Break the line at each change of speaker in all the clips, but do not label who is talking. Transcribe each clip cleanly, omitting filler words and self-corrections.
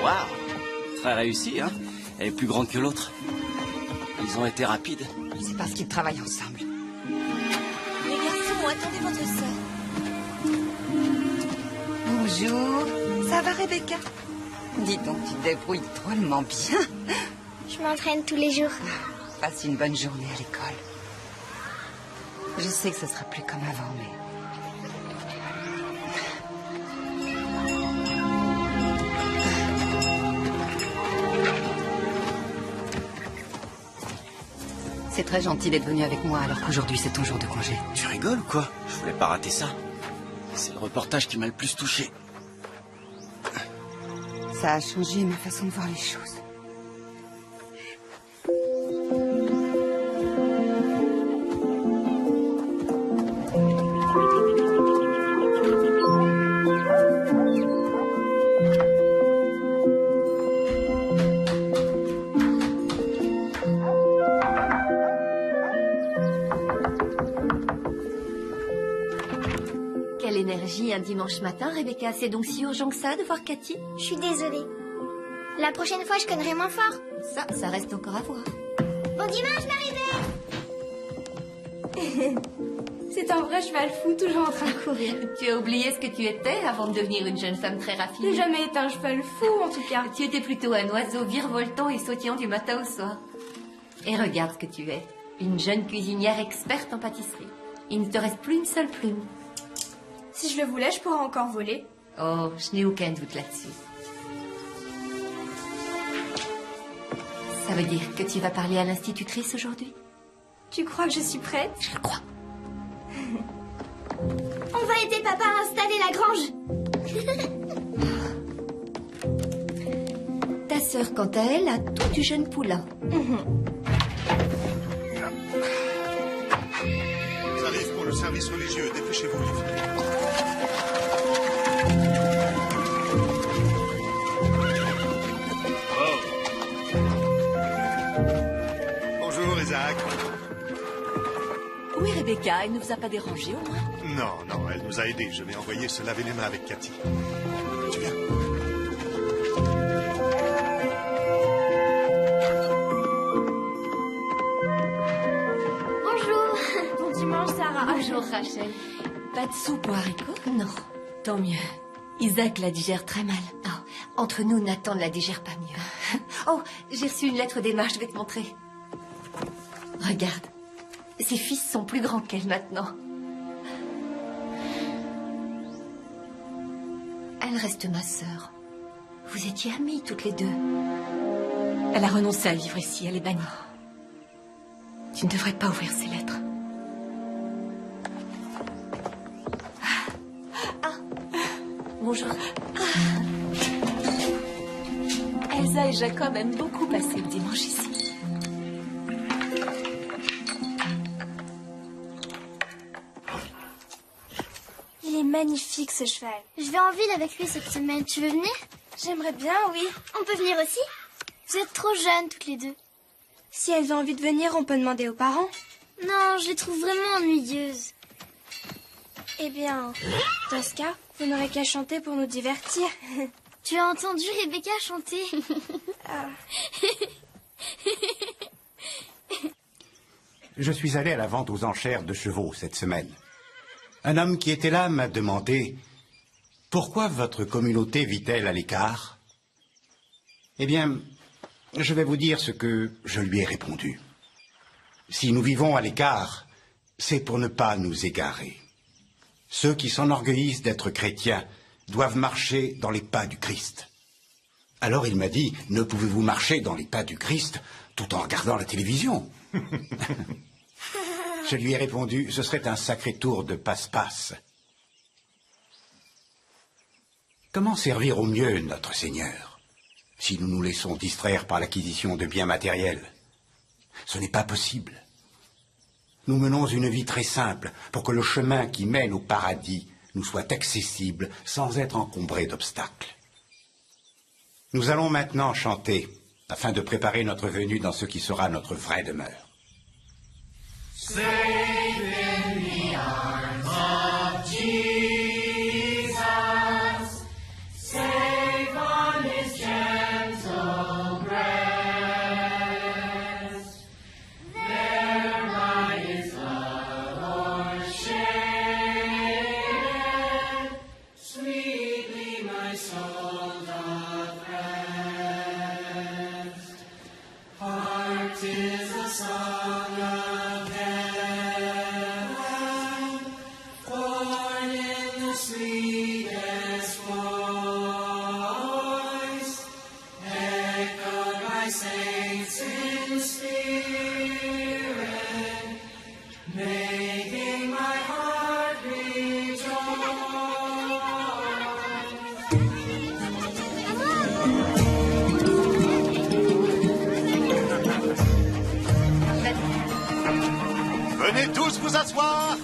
Waouh, très réussi, hein. Elle est plus grande que l'autre. Ils ont été rapides.
C'est parce qu'ils travaillent ensemble.
Les garçons, attendez votre sœur.
Bonjour. Ça va, Rebecca? Dis donc, tu te débrouilles drôlement bien.
Je m'entraîne tous les jours.
Passe une bonne journée à l'école. Je sais que ce sera plus comme avant, mais... C'est très gentil d'être venu avec moi alors qu'aujourd'hui c'est ton jour de congé.
Tu rigoles ou quoi? Je voulais pas rater ça. C'est le reportage qui m'a le plus touché.
Ça a changé ma façon de voir les choses.
Quelle énergie un dimanche matin, Rebecca. C'est donc si urgent que ça de voir Cathy?
Je suis désolée. La prochaine fois, je connerai moins fort.
Ça reste encore à voir.
Bon dimanche, Marie-Belle.
C'est un vrai cheval fou, toujours en train de courir.
Tu as oublié ce que tu étais avant de devenir une jeune femme très
J'ai
raffinée.
jamais été un cheval fou, en tout cas.
Tu étais plutôt un oiseau virevoltant et sautillant du matin au soir. Et regarde ce que tu es. Une jeune cuisinière experte en pâtisserie. Il ne te reste plus une seule plume.
Si je le voulais, je pourrais encore voler.
Oh, je n'ai aucun doute là-dessus. Ça veut dire que tu vas parler à l'institutrice aujourd'hui?
Tu crois que je suis prête?
Je le crois.
On va aider papa à installer la grange.
Ta sœur, quant à elle, a tout du jeune poulain.
J'arrive pour le service religieux. Dépêchez-vous, les filles. Bonjour, Isaac.
Oui, Rebecca, elle ne vous a pas dérangé au moins?
Non, elle nous a aidés. Je l'ai envoyé se laver les mains avec Cathy. Tu viens?
Bonjour.
Bon dimanche, Sarah.
Bonjour, Rachel. Pas de soupe aux haricots? Non, tant mieux. Isaac la digère très mal. Oh, entre nous, Nathan ne la digère pas mieux. Oh, j'ai reçu une lettre d'Emma, je vais te montrer. Regarde, ses fils sont plus grands qu'elle maintenant. Elle reste ma sœur. Vous étiez amies toutes les deux. Elle a renoncé à vivre ici, elle est bannie. Tu ne devrais pas ouvrir ces lettres. Bonjour. Elsa et Jacob aiment beaucoup passer le dimanche ici.
Il est magnifique, ce cheval.
Je vais en ville avec lui cette semaine. Tu veux venir?
J'aimerais bien, oui.
On peut venir aussi? Vous êtes trop jeunes toutes les deux.
Si elles ont envie de venir, on peut demander aux parents.
Non, je les trouve vraiment ennuyeuses.
Eh bien, dans ce cas, vous n'aurez qu'à chanter pour nous divertir.
Tu as entendu Rebecca chanter?
Je suis allé à la vente aux enchères de chevaux cette semaine. Un homme qui était là m'a demandé « Pourquoi votre communauté vit-elle à l'écart ?» Eh bien, je vais vous dire ce que je lui ai répondu. Si nous vivons à l'écart, c'est pour ne pas nous égarer. Ceux qui s'enorgueillissent d'être chrétiens doivent marcher dans les pas du Christ. Alors il m'a dit « Ne pouvez-vous marcher dans les pas du Christ tout en regardant la télévision ?» Je lui ai répondu, ce serait un sacré tour de passe-passe. Comment servir au mieux notre Seigneur si nous nous laissons distraire par l'acquisition de biens matériels? Ce n'est pas possible. Nous menons une vie très simple pour que le chemin qui mène au paradis nous soit accessible sans être encombré d'obstacles. Nous allons maintenant chanter afin de préparer notre venue dans ce qui sera notre vraie demeure. Safe in the arms of Jesus, safe on his gentle breast, there by his love o'ershared, sweetly my soul doth rest. Heart is a song of heaven, born in the sweetest voice, echoed by saints in spirit, making my heart rejoice.
Venez tous vous asseoir.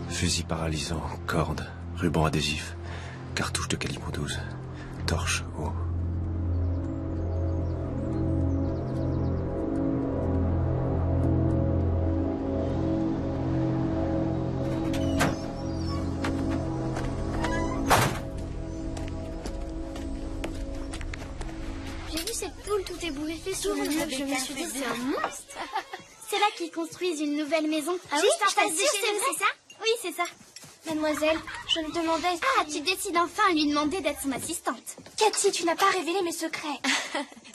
Fusil paralysant, corde, ruban adhésif, cartouche de calibre 12, torche, eau.
J'ai vu cette poule tout ébouriffée sur le mur, je me suis dit c'est un monstre. C'est là qu'ils construisent une nouvelle maison. Ah oui, je t'assure, c'est ça? Oui, c'est ça. Mademoiselle, je me demandais... Ah, tu décides enfin à lui demander d'être son assistante.
Cathy, tu n'as pas révélé mes secrets.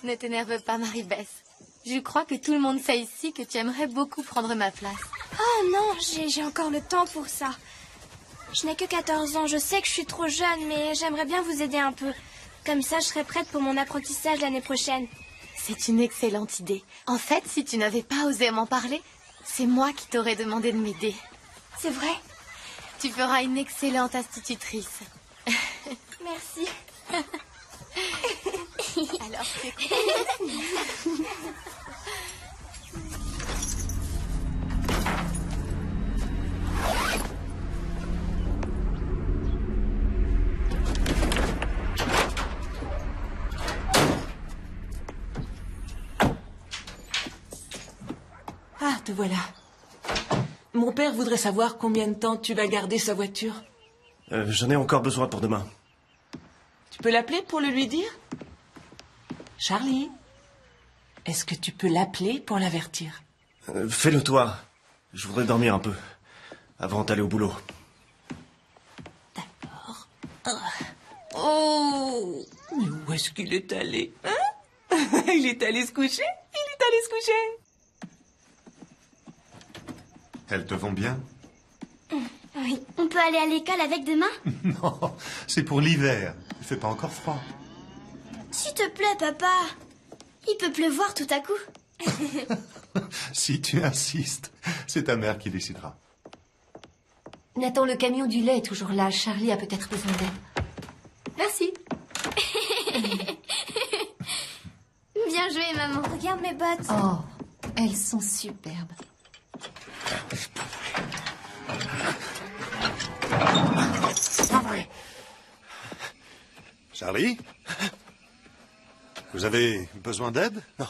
Ne t'énerve pas, Marie-Beth. Je crois que tout le monde sait ici que tu aimerais beaucoup prendre ma place.
Oh non, j'ai encore le temps pour ça. Je n'ai que 14 ans, je sais que je suis trop jeune, mais j'aimerais bien vous aider un peu. Comme ça, je serai prête pour mon apprentissage l'année prochaine.
C'est une excellente idée. En fait, si tu n'avais pas osé m'en parler, c'est moi qui t'aurais demandé de m'aider.
C'est vrai?
Tu feras une excellente institutrice.
Merci.
Alors, c'est
Ah, te voilà. Mon père voudrait savoir combien de temps tu vas garder sa voiture.
J'en ai encore besoin pour demain.
Tu peux l'appeler pour le lui dire? Charlie, est-ce que tu peux l'appeler pour l'avertir?
Fais-le toi. Je voudrais dormir un peu, avant d'aller au boulot.
D'accord. Oh, mais où est-ce qu'il est allé, hein? Il est allé se coucher? Il est allé se coucher?
Elles te vont bien?
Oui. On peut aller à l'école avec demain?
Non, c'est pour l'hiver. Il fait pas encore froid.
S'il te plaît, papa. Il peut pleuvoir tout à coup.
Si tu insistes, c'est ta mère qui décidera.
Nathan, le camion du lait est toujours là. Charlie a peut-être besoin d'aide. Merci.
Bien joué, maman. Regarde mes bottes.
Oh, elles sont superbes.
C'est pas vrai. Charlie? Vous avez besoin d'aide?
Non.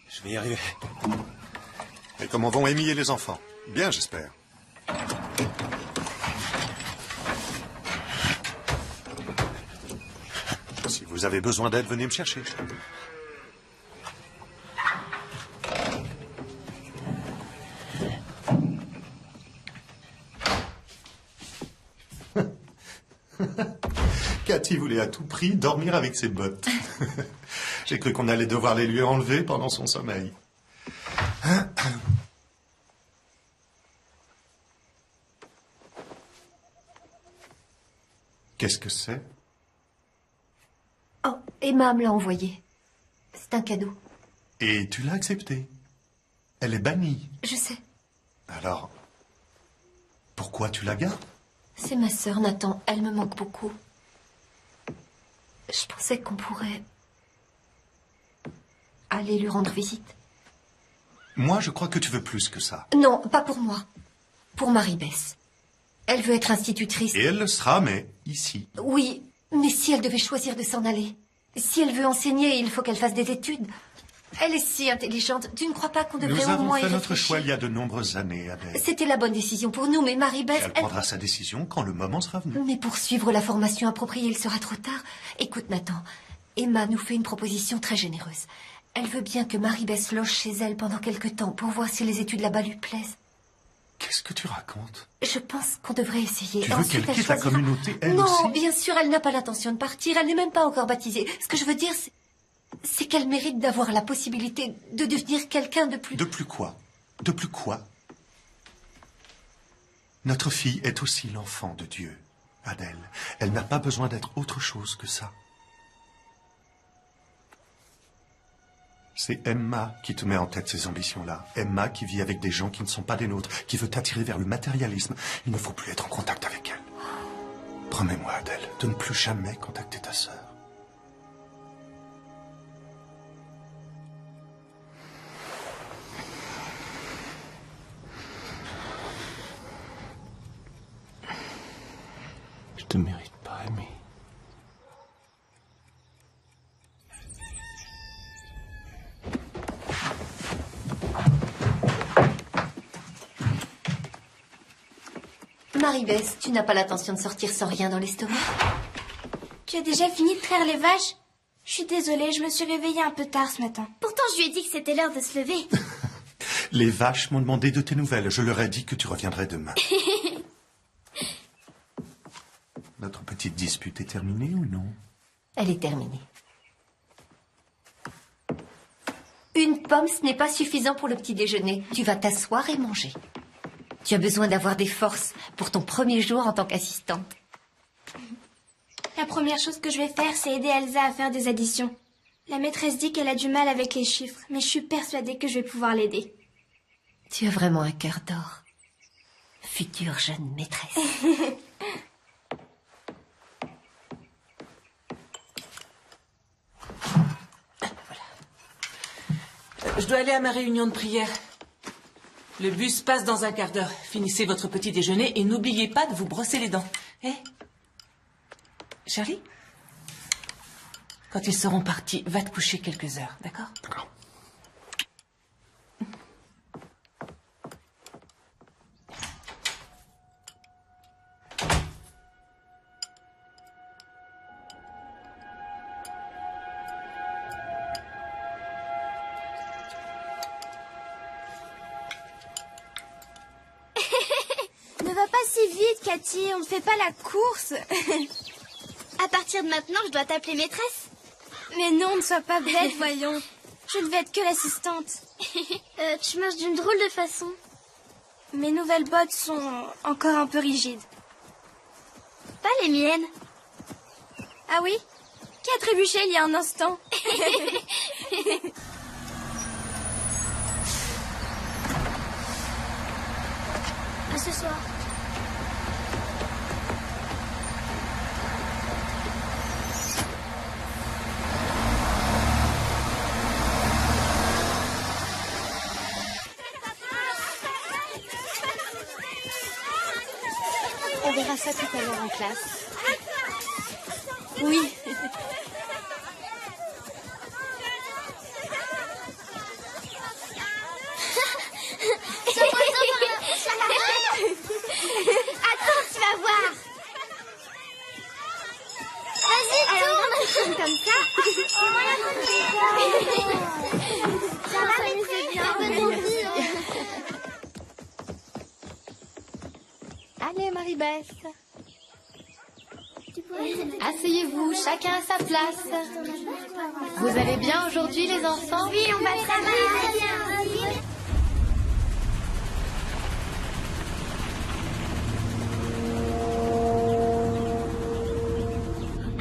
Je vais y arriver.
Et comment vont Amy et les enfants? Bien, j'espère. Si vous avez besoin d'aide, venez me chercher. Cathy voulait à tout prix dormir avec ses bottes. J'ai cru qu'on allait devoir les lui enlever pendant son sommeil. Qu'est-ce que c'est?
Oh, Emma me l'a envoyé. C'est un cadeau.
Et tu l'as accepté. Elle est bannie.
Je sais.
Alors, Pourquoi tu la gardes?
C'est ma sœur, Nathan. Elle me manque beaucoup. Je pensais qu'on pourrait aller lui rendre visite.
Moi, je crois que tu veux plus que ça.
Non, pas pour moi. Pour Marie-Bess. Elle veut être institutrice.
Et elle le sera, mais ici.
Oui, mais si elle devait choisir de s'en aller, si elle veut enseigner, il faut qu'elle fasse des études. Elle est si intelligente. Tu ne crois pas qu'on devrait
Nous
au
avons
moins y
fait notre
réfléchir?
choix il y a de nombreuses années, Adèle.
C'était la bonne décision pour nous, mais Marie-Bess...
Elle prendra sa décision quand le moment sera venu.
Mais pour suivre la formation appropriée, il sera trop tard. Écoute, Nathan, Emma nous fait une proposition très généreuse. Elle veut bien que Marie-Bess loge chez elle pendant quelque temps pour voir si les études là-bas lui plaisent.
Qu'est-ce que tu racontes?
Je pense qu'on devrait essayer.
Tu veux
Ensuite,
qu'elle quitte la communauté, elle
Non,
aussi?
bien sûr, elle n'a pas l'intention de partir. Elle n'est même pas encore baptisée. Ce que je veux dire, c'est qu'elle mérite d'avoir la possibilité de devenir quelqu'un de plus...
De plus quoi? De plus quoi? Notre fille est aussi l'enfant de Dieu, Adèle. Elle n'a pas besoin d'être autre chose que ça. C'est Emma qui te met en tête ces ambitions-là. Emma qui vit avec des gens qui ne sont pas des nôtres, qui veut t'attirer vers le matérialisme. Il ne faut plus être en contact avec elle. Promets-moi, Adèle, de ne plus jamais contacter ta sœur.
Je te mérite pas, Amy.
Marie-Bess, tu n'as pas l'intention de sortir sans rien dans l'estomac?
Tu as déjà fini de traire les vaches? Je suis désolée, je me suis réveillée un peu tard ce matin.
Pourtant, je lui ai dit que c'était l'heure de se lever.
Les vaches m'ont demandé de tes nouvelles. Je leur ai dit que tu reviendrais demain. Notre petite dispute est terminée ou non?
Elle est terminée. Une pomme, ce n'est pas suffisant pour le petit déjeuner. Tu vas t'asseoir et manger. Tu as besoin d'avoir des forces pour ton premier jour en tant qu'assistante.
La première chose que je vais faire, c'est aider Elsa à faire des additions. La maîtresse dit qu'elle a du mal avec les chiffres, mais je suis persuadée que je vais pouvoir l'aider.
Tu as vraiment un cœur d'or. Future jeune maîtresse.
Je dois aller à ma réunion de prière. Le bus passe dans un quart d'heure. Finissez votre petit déjeuner et n'oubliez pas de vous brosser les dents. Charlie? Quand ils seront partis, va te coucher quelques heures, d'accord?
D'accord.
Ne va pas si vite, Cathy, on ne fait pas la course.
À partir de maintenant, je dois t'appeler maîtresse.
Mais non, ne sois pas bête, voyons. Je ne vais être que l'assistante.
Tu marches d'une drôle de façon.
Mes nouvelles bottes sont encore un peu rigides.
Pas les miennes.
Ah oui? Qui a trébuché il y a un instant?
À ce soir.
On verra ça tout à l'heure en classe.
Oui.
Attends, tu vas voir. Vas-y, tourne comme ça. Ça va, maîtresse? Bien.
Allez, Marie-Bess. Asseyez-vous, chacun à sa place. Vous allez bien aujourd'hui, les enfants?
Oui, on va très bien.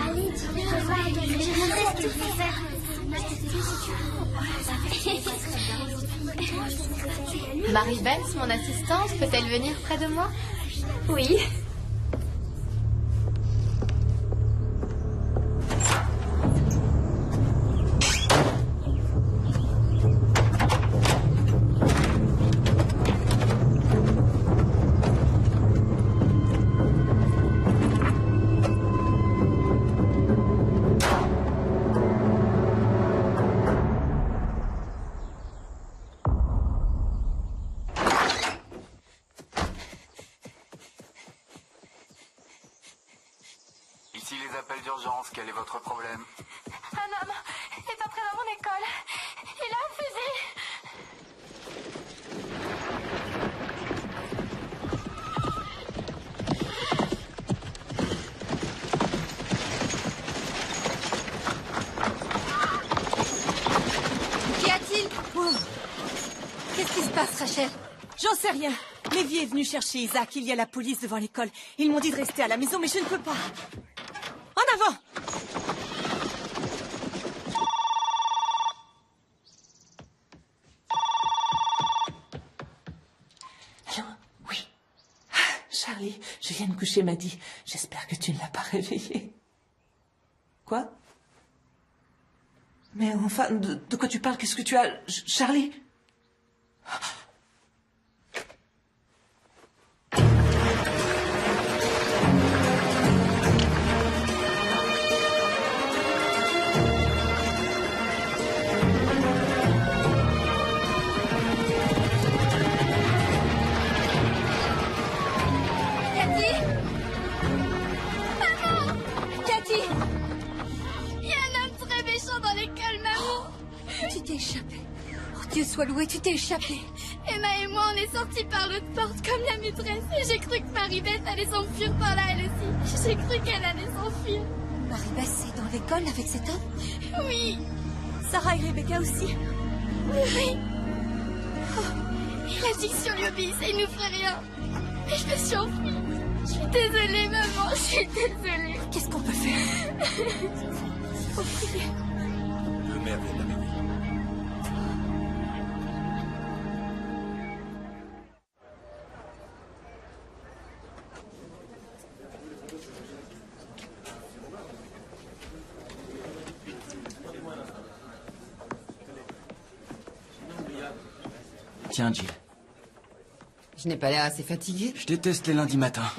Allez, tu vas voir, je reste tout faire.
Marie-Bess, mon assistante, peut-elle venir près de moi?
Oui.
Ici les appels d'urgence, quel est votre problème?
Un homme est entré dans mon école. Il a un fusil.
Qu'y a-t-il? Qu'est-ce qui se passe, Rachel?
J'en sais rien. Lévi est venu chercher Isaac. Il y a la police devant l'école. Ils m'ont dit de rester à la maison, mais je ne peux pas. En avant!
Allô? Oui. Ah, Charlie, je viens de coucher, m'a dit. J'espère que tu ne l'as pas réveillé. Quoi? Mais enfin, de quoi tu parles? Qu'est-ce que tu as... Charlie?
Dieu soit loué, tu t'es échappé.
Emma et moi, on est sortis par l'autre porte comme la maîtresse. Et j'ai cru que Marie-Beth allait s'enfuir par là, elle aussi. J'ai cru qu'elle allait s'enfuir.
Marie-Beth est dans l'école avec cet homme?
Oui.
Sarah et Rebecca aussi.
Oui. Oh, il a dit que si on lui obéissait, il nous ferait rien. Mais je me suis enfuie. Je suis désolée, maman, je suis désolée.
Qu'est-ce qu'on peut faire?
Faut prier.
Le maire vient d'arriver.
Tiens, Jill.
Je n'ai pas l'air assez fatiguée.
Je déteste les lundis matins.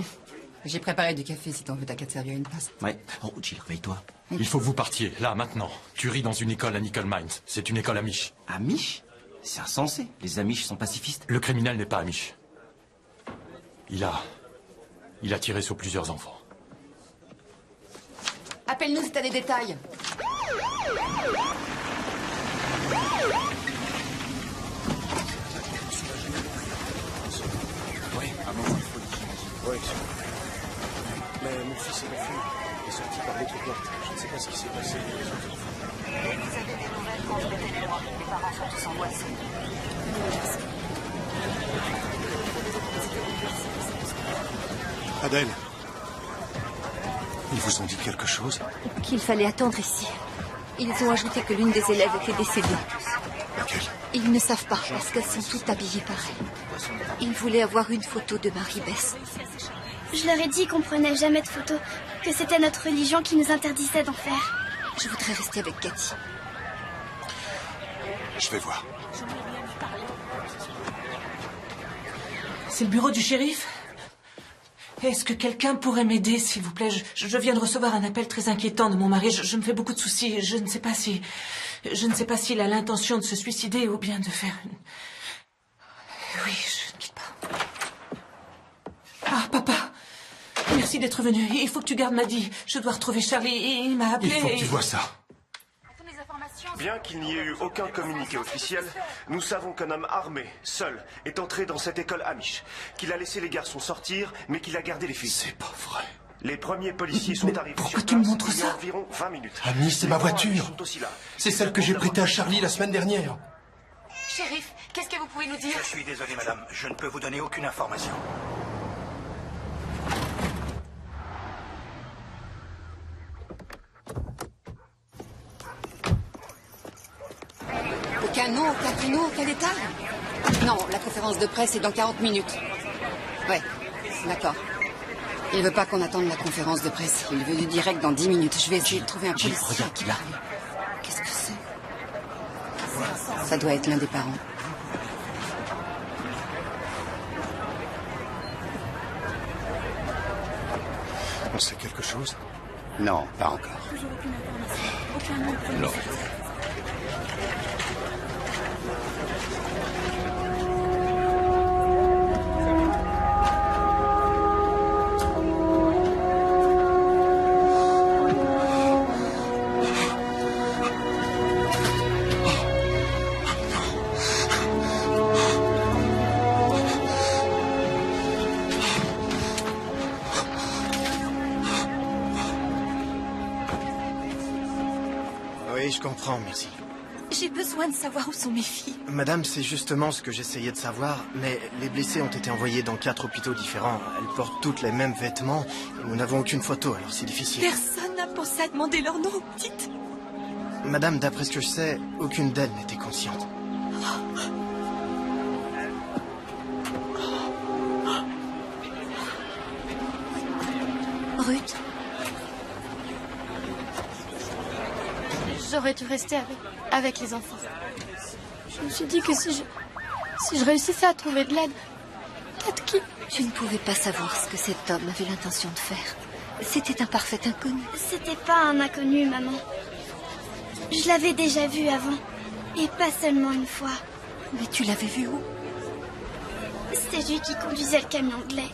J'ai préparé du café si t'en veux, t'as qu'à te servir une tasse.
Ouais. Oh, Jill, réveille-toi.
Il faut que vous partiez, là, maintenant. Tu ris dans une école à Nickel Mines. C'est une école amish.
Amish? C'est insensé. Les Amish sont pacifistes.
Le criminel n'est pas amish. Il a tiré sur plusieurs enfants.
Appelle-nous si t'as des détails.
Oui, à un moment, il faut le dire, j'imagine. Oui, mais mon fils est enfui. Il est sorti par l'autre porte. Je ne sais pas ce qui s'est passé.
Et vous avez des nouvelles, transmettez-les-moi. Les parents sont tous angoissés.
Adèle, ils vous ont dit quelque chose?
Qu'il fallait attendre ici. Ils ont ajouté que l'une des élèves était décédée.
Laquelle?
Ils ne savent pas parce qu'elles sont toutes habillées pareil. Ils voulaient avoir une photo de Marie-Beth.
Je leur ai dit qu'on prenait jamais de photos, que c'était notre religion qui nous interdisait d'en faire.
Je voudrais rester avec Cathy.
Je vais voir.
C'est le bureau du shérif? Est-ce que quelqu'un pourrait m'aider, s'il vous plaît? Je viens de recevoir un appel très inquiétant de mon mari. Je me fais beaucoup de soucis. Je ne sais pas s'il a l'intention de se suicider ou bien de faire une... Oui, je ne quitte pas. Ah, papa. Merci d'être venu. Il faut que tu gardes Maddy. Je dois retrouver Charlie. Il m'a appelé.
Il faut que tu vois ça.
Bien qu'il n'y ait eu aucun communiqué officiel, nous savons qu'un homme armé, seul, est entré dans cette école amish, qu'il a laissé les garçons sortir, mais qu'il a gardé les filles.
C'est pas vrai.
Les premiers policiers sont arrivés
pourquoi
sur
tu me
place
montres
il y a
ça?
environ 20 minutes.
Ami, c'est ma voiture. C'est celle que j'ai prêtée à Charlie la semaine dernière.
Shérif, qu'est-ce que vous pouvez nous dire?
Je suis désolé, madame. Je ne peux vous donner aucune information.
Aucun nom, aucun créneau, aucun détail? Non, la conférence de presse est dans 40 minutes. Ouais, d'accord. Il veut pas qu'on attende la conférence de presse. Il veut du direct dans 10 minutes. Je vais essayer de trouver un policier.
Regarde, là.
Qu'est-ce que c'est? Ça doit être l'un des parents.
On sait quelque chose?
Non, pas encore.
Non.
Oui, je comprends, merci.
J'ai besoin de savoir où sont mes filles.
Madame, c'est justement ce que j'essayais de savoir, mais les blessés ont été envoyés dans 4 hôpitaux différents. Elles portent toutes les mêmes vêtements, et nous n'avons aucune photo, alors c'est difficile.
Personne n'a pensé à demander leur nom, dites.
Madame, d'après ce que je sais, aucune d'elles n'était consciente.
Ruth,
J'aurais dû rester avec les enfants. Je me suis dit que si je réussissais à trouver de l'aide, peut-être qui...
tu ne pouvais pas savoir ce que cet homme avait l'intention de faire. C'était un parfait inconnu.
C'était pas un inconnu, maman. Je l'avais déjà vu avant. Et pas seulement une fois.
Mais tu l'avais vu où?
C'était lui qui conduisait le camion de lait.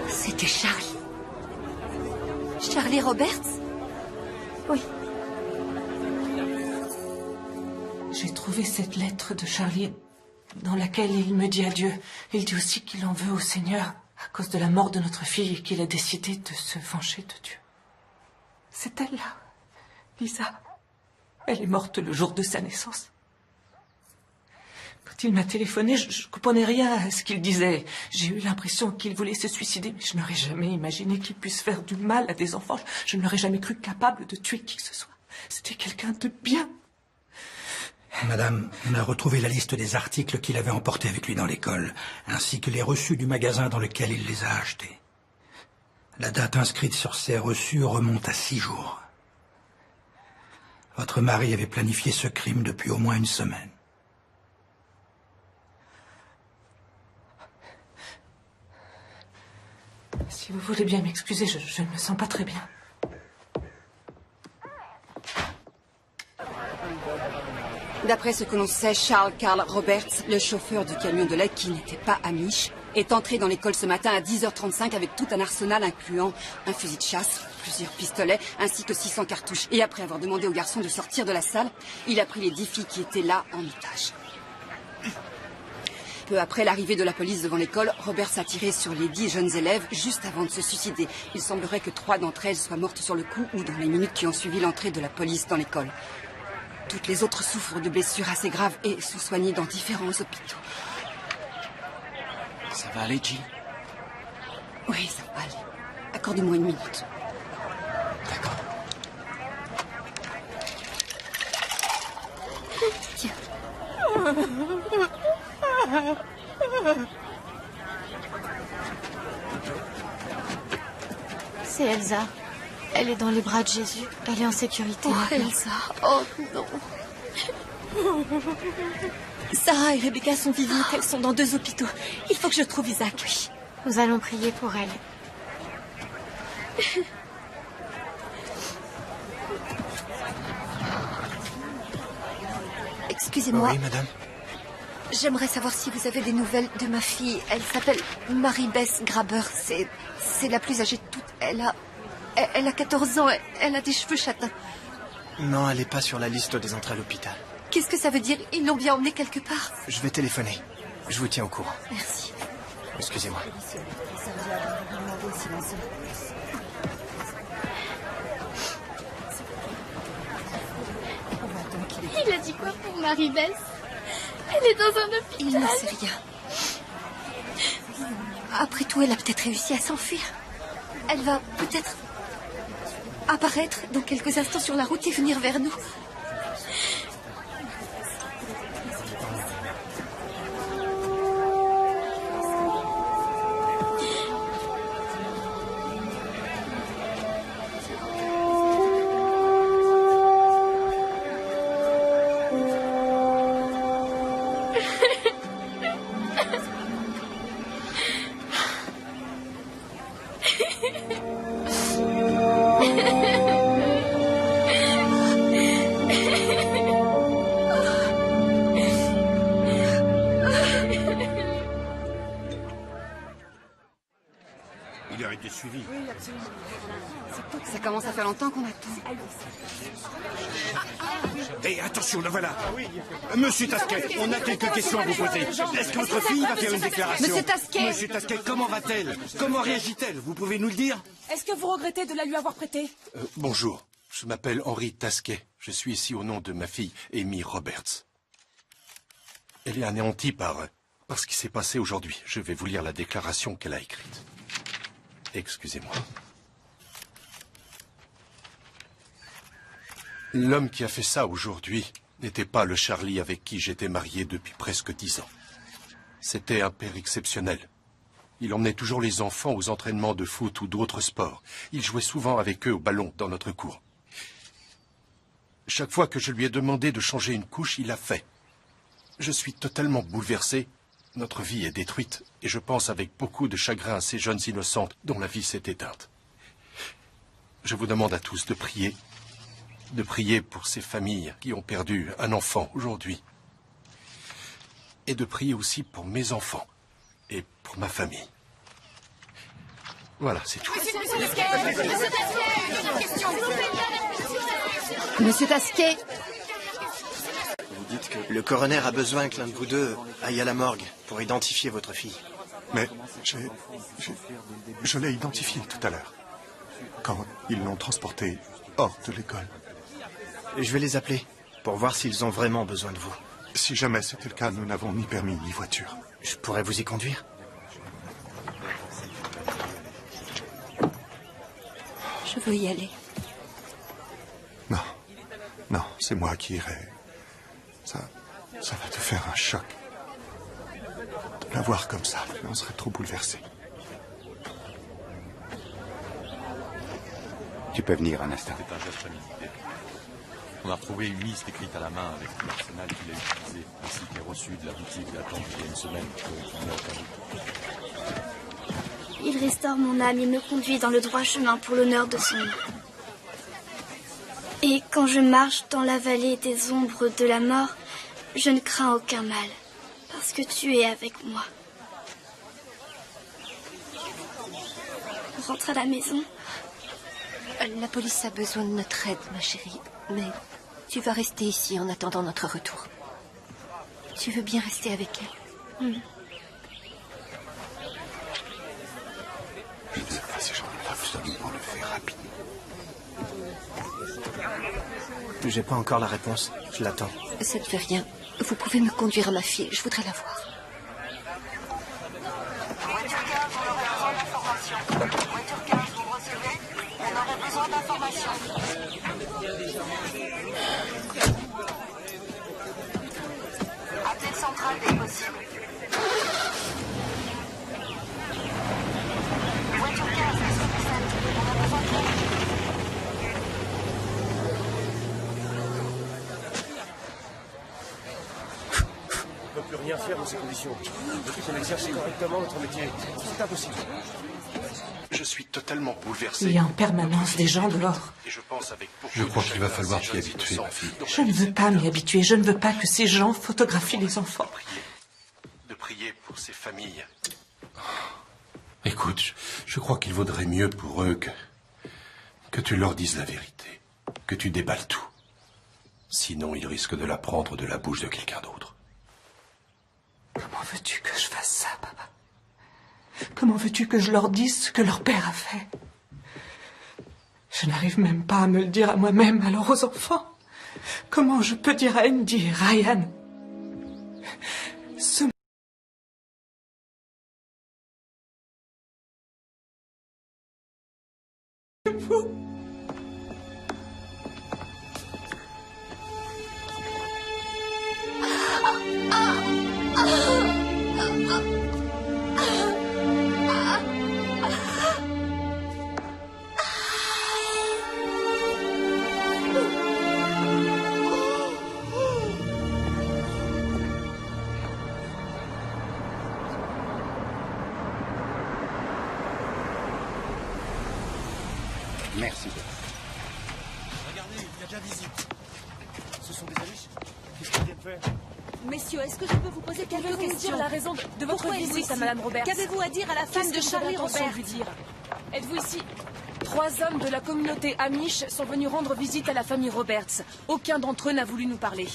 C'était Charlie. Charlie Roberts?
Oui.
J'ai trouvé cette lettre de Charlie dans laquelle il me dit adieu. Il dit aussi qu'il en veut au Seigneur à cause de la mort de notre fille et qu'il a décidé de se venger de Dieu. C'est elle-là, Lisa. Elle est morte le jour de sa naissance. Quand il m'a téléphoné, je ne comprenais rien à ce qu'il disait. J'ai eu l'impression qu'il voulait se suicider, mais je n'aurais jamais imaginé qu'il puisse faire du mal à des enfants. Je ne l'aurais jamais cru capable de tuer qui que ce soit. C'était quelqu'un de bien.
Madame, on a retrouvé la liste des articles qu'il avait emportés avec lui dans l'école, ainsi que les reçus du magasin dans lequel il les a achetés. La date inscrite sur ces reçus remonte à 6 jours. Votre mari avait planifié ce crime depuis au moins une semaine.
Si vous voulez bien m'excuser, je ne me sens pas très bien.
D'après ce que l'on sait, Charles Carl Roberts, le chauffeur du camion de lait qui n'était pas amish, est entré dans l'école ce matin à 10h35 avec tout un arsenal incluant un fusil de chasse, plusieurs pistolets ainsi que 600 cartouches. Et après avoir demandé aux garçons de sortir de la salle, il a pris les 10 filles qui étaient là en otage. Peu après l'arrivée de la police devant l'école, Roberts a tiré sur les 10 jeunes élèves juste avant de se suicider. Il semblerait que 3 d'entre elles soient mortes sur le coup ou dans les minutes qui ont suivi l'entrée de la police dans l'école. Toutes les autres souffrent de blessures assez graves et sont soignées dans différents hôpitaux.
Ça va aller, Jill?
Oui, ça va aller. Accorde-moi une minute.
D'accord.
Tiens.
C'est Elsa. Elle est dans les bras de Jésus. Elle est en sécurité.
Oh, Elsa. Oh, non.
Sarah et Rebecca sont vivantes. Elles sont dans 2 hôpitaux. Il faut que je trouve Isaac.
Oui. Nous allons prier pour elle.
Excusez-moi.
Oui, madame.
J'aimerais savoir si vous avez des nouvelles de ma fille. Elle s'appelle Marie-Bess Graber. C'est la plus âgée de toutes. Elle a 14 ans. Elle a des cheveux châtains.
Non, elle n'est pas sur la liste des entrées à l'hôpital.
Qu'est-ce que ça veut dire? Ils l'ont bien emmenée quelque part?
Je vais téléphoner. Je vous tiens au courant.
Merci.
Excusez-moi.
Il a dit quoi pour Marie-Bess? Elle est dans un hôpital.
Il ne sait rien. Après tout, elle a peut-être réussi à s'enfuir. Elle va peut-être apparaître dans quelques instants sur la route et venir vers nous.
été suivis.
Oui, absolument.
Ça commence à faire longtemps qu'on attend.
Et attention, le voilà. Monsieur Tasquet, on a quelques questions à vous poser. Est-ce que votre fille va faire une déclaration?
Monsieur Tasquet!
Monsieur Tasquet, comment va-t-elle? Comment réagit-elle? Vous pouvez nous le dire?
Est-ce que vous regrettez de la lui avoir prêtée?
Bonjour, je m'appelle Henri Tasquet. Je suis ici au nom de ma fille, Amy Roberts. Elle est anéantie par ce qui s'est passé aujourd'hui. Je vais vous lire la déclaration qu'elle a écrite. Excusez-moi. L'homme qui a fait ça aujourd'hui n'était pas le Charlie avec qui j'étais marié depuis presque 10 ans. C'était un père exceptionnel. Il emmenait toujours les enfants aux entraînements de foot ou d'autres sports. Il jouait souvent avec eux au ballon dans notre cour. Chaque fois que je lui ai demandé de changer une couche, il l'a fait. Je suis totalement bouleversé. Notre vie est détruite et je pense avec beaucoup de chagrin à ces jeunes innocentes dont la vie s'est éteinte. Je vous demande à tous de prier pour ces familles qui ont perdu un enfant aujourd'hui. Et de prier aussi pour mes enfants et pour ma famille. Voilà, c'est tout.
Monsieur Tasquet!
Vous dites que le coroner a besoin que l'un de vous deux aille à la morgue pour identifier votre fille.
Mais je l'ai identifiée tout à l'heure, quand ils l'ont transportée hors de l'école.
Je vais les appeler pour voir s'ils ont vraiment besoin de vous.
Si jamais c'était le cas, nous n'avons ni permis ni voiture.
Je pourrais vous y conduire?
Je veux y aller.
Non, c'est moi qui irai. Ça va te faire un choc. De la voir comme ça, on serait trop bouleversé.
Tu peux venir un instant.
C'est un geste prémédité. On a retrouvé une liste écrite à la main avec l'arsenal qu'il a utilisé, ainsi que les reçus de la boutique datant d'il y a une semaine.
Il restaure mon âme, il me conduit dans le droit chemin pour l'honneur de son nom. Et quand je marche dans la vallée des ombres de la mort, je ne crains aucun mal, parce que tu es avec moi. On rentre à la maison.
La police a besoin de notre aide, ma chérie. Mais tu vas rester ici en attendant notre retour. Tu veux bien rester avec elle?
Je ne sais pas si j'en ai absolument le faire rapidement.
J'ai pas encore la réponse. Je l'attends.
Ça ne fait rien. Vous pouvez me conduire à ma fille. Je voudrais la voir.
Voiture 15, on aurait besoin d'informations. Voiture 15, vous recevez? On aurait besoin d'informations. Appel central dès possible. Voiture 15, est-ce que vous êtes? On a besoin de vous.
On ne peut plus rien faire dans ces conditions. Depuis qu'on exerce correctement notre métier, c'est impossible.
Je suis totalement bouleversé.
Il y a en permanence des gens dehors.
Et je pense avec beaucoup Je crois de qu'il va chagrin falloir à ces t'y jeunes habituer, innocents ma fille. dont
Je ne veux pas m'y habituer. Je ne veux pas que ces gens photographient les enfants.
De prier pour ces familles. Écoute, je crois qu'il vaudrait mieux pour eux que tu leur dises la vérité, que tu déballes tout. Sinon, ils risquent de l'apprendre de la bouche de quelqu'un d'autre.
Comment veux-tu que je fasse ça, papa? Comment veux-tu que je leur dise ce que leur père a fait? Je n'arrive même pas à me le dire à moi-même, alors aux enfants. Comment je peux dire à Andy et Ryan ce
Merci.
Regardez, il y a déjà visite. Ce sont des Amish? Qu'est-ce qu'ils viennent faire?
Messieurs, est-ce que je peux vous poser quelques questions? Dire la raison de votre visite à Madame Roberts? Qu'avez-vous à dire à la femme de Charlie Roberts?
êtes-vous ici? 3 hommes de la communauté Amish sont venus rendre visite à la famille Roberts. Aucun d'entre eux n'a voulu nous parler.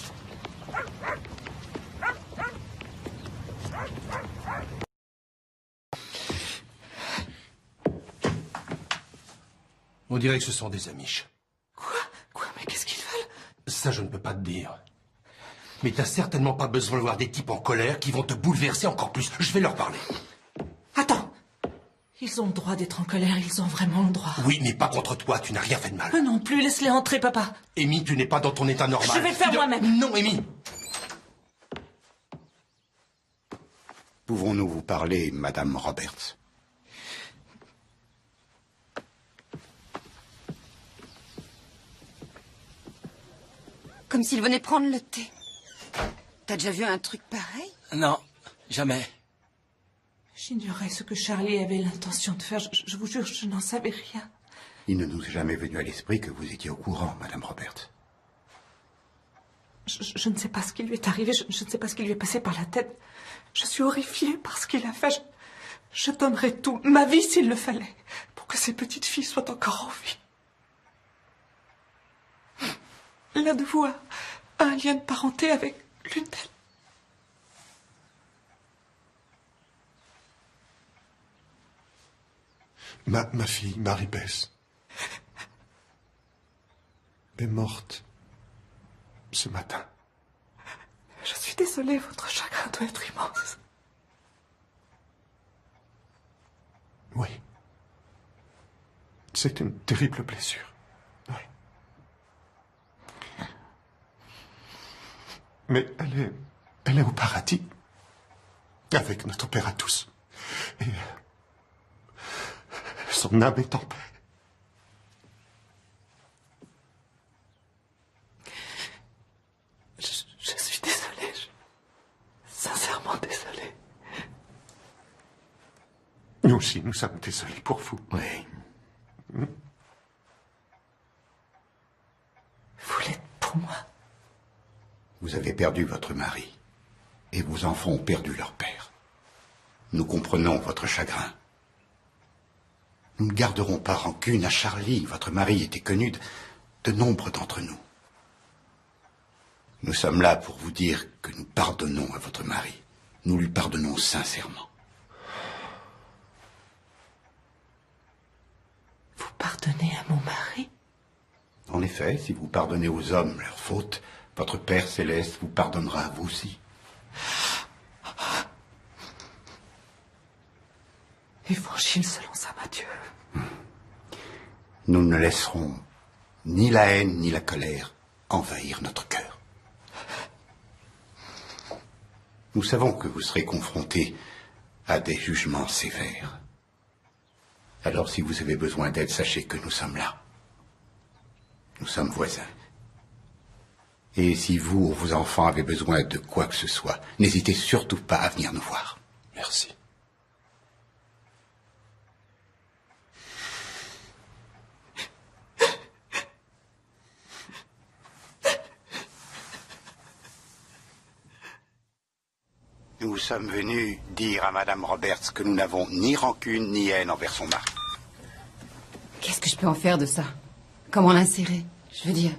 On dirait que ce sont des Amish.
Quoi? Mais qu'est-ce qu'ils veulent?
Ça, je ne peux pas te dire. Mais t'as certainement pas besoin de voir des types en colère qui vont te bouleverser encore plus. Je vais leur parler.
Attends. Ils ont le droit d'être en colère, ils ont vraiment le droit.
Oui, mais pas contre toi, tu n'as rien fait de mal.
Non plus, laisse-les entrer, papa.
Amy, tu n'es pas dans ton état normal.
Je vais le faire moi-même.
Non, Amy.
Pouvons-nous vous parler, Madame Roberts?
Comme s'il venait prendre le thé. T'as déjà vu un truc pareil?
Non, jamais.
J'ignorais ce que Charlie avait l'intention de faire. Je vous jure, je n'en savais rien.
Il ne nous est jamais venu à l'esprit que vous étiez au courant, Madame Roberts.
Je ne sais pas ce qui lui est arrivé, je ne sais pas ce qui lui est passé par la tête. Je suis horrifiée par ce qu'il a fait. Je donnerais tout, ma vie s'il le fallait, pour que ces petites filles soient encore en vie. L'un de vous a un lien de parenté avec l'une d'elles.
Ma fille, Marie-Bess, est morte ce matin.
Je suis désolée, votre chagrin doit être immense.
Oui. C'est une terrible blessure. Oui. Mais elle est au paradis. Avec notre Père à tous. Et son âme est en paix.
Je suis désolée. Sincèrement désolée.
Nous aussi, nous sommes désolés pour vous.
Oui.
Hmm?
Vous l'êtes pour moi.
Vous avez perdu votre mari. Et vos enfants ont perdu leur père. Nous comprenons votre chagrin. Nous ne garderons pas rancune à Charlie. Votre mari était connu de nombre d'entre nous. Nous sommes là pour vous dire que nous pardonnons à votre mari. Nous lui pardonnons sincèrement.
Vous pardonnez à mon mari?
En effet, si vous pardonnez aux hommes leurs fautes, votre Père céleste vous pardonnera à vous aussi.
Évangile selon saint Matthieu.
Nous ne laisserons ni la haine ni la colère envahir notre cœur. Nous savons que vous serez confrontés à des jugements sévères. Alors si vous avez besoin d'aide, sachez que nous sommes là. Nous sommes voisins. Et si vous ou vos enfants avez besoin de quoi que ce soit, n'hésitez surtout pas à venir nous voir.
Merci.
Nous sommes venus dire à Madame Roberts que nous n'avons ni rancune ni haine envers son mari.
Qu'est-ce que je peux en faire de ça? Comment l'insérer? Je veux dire,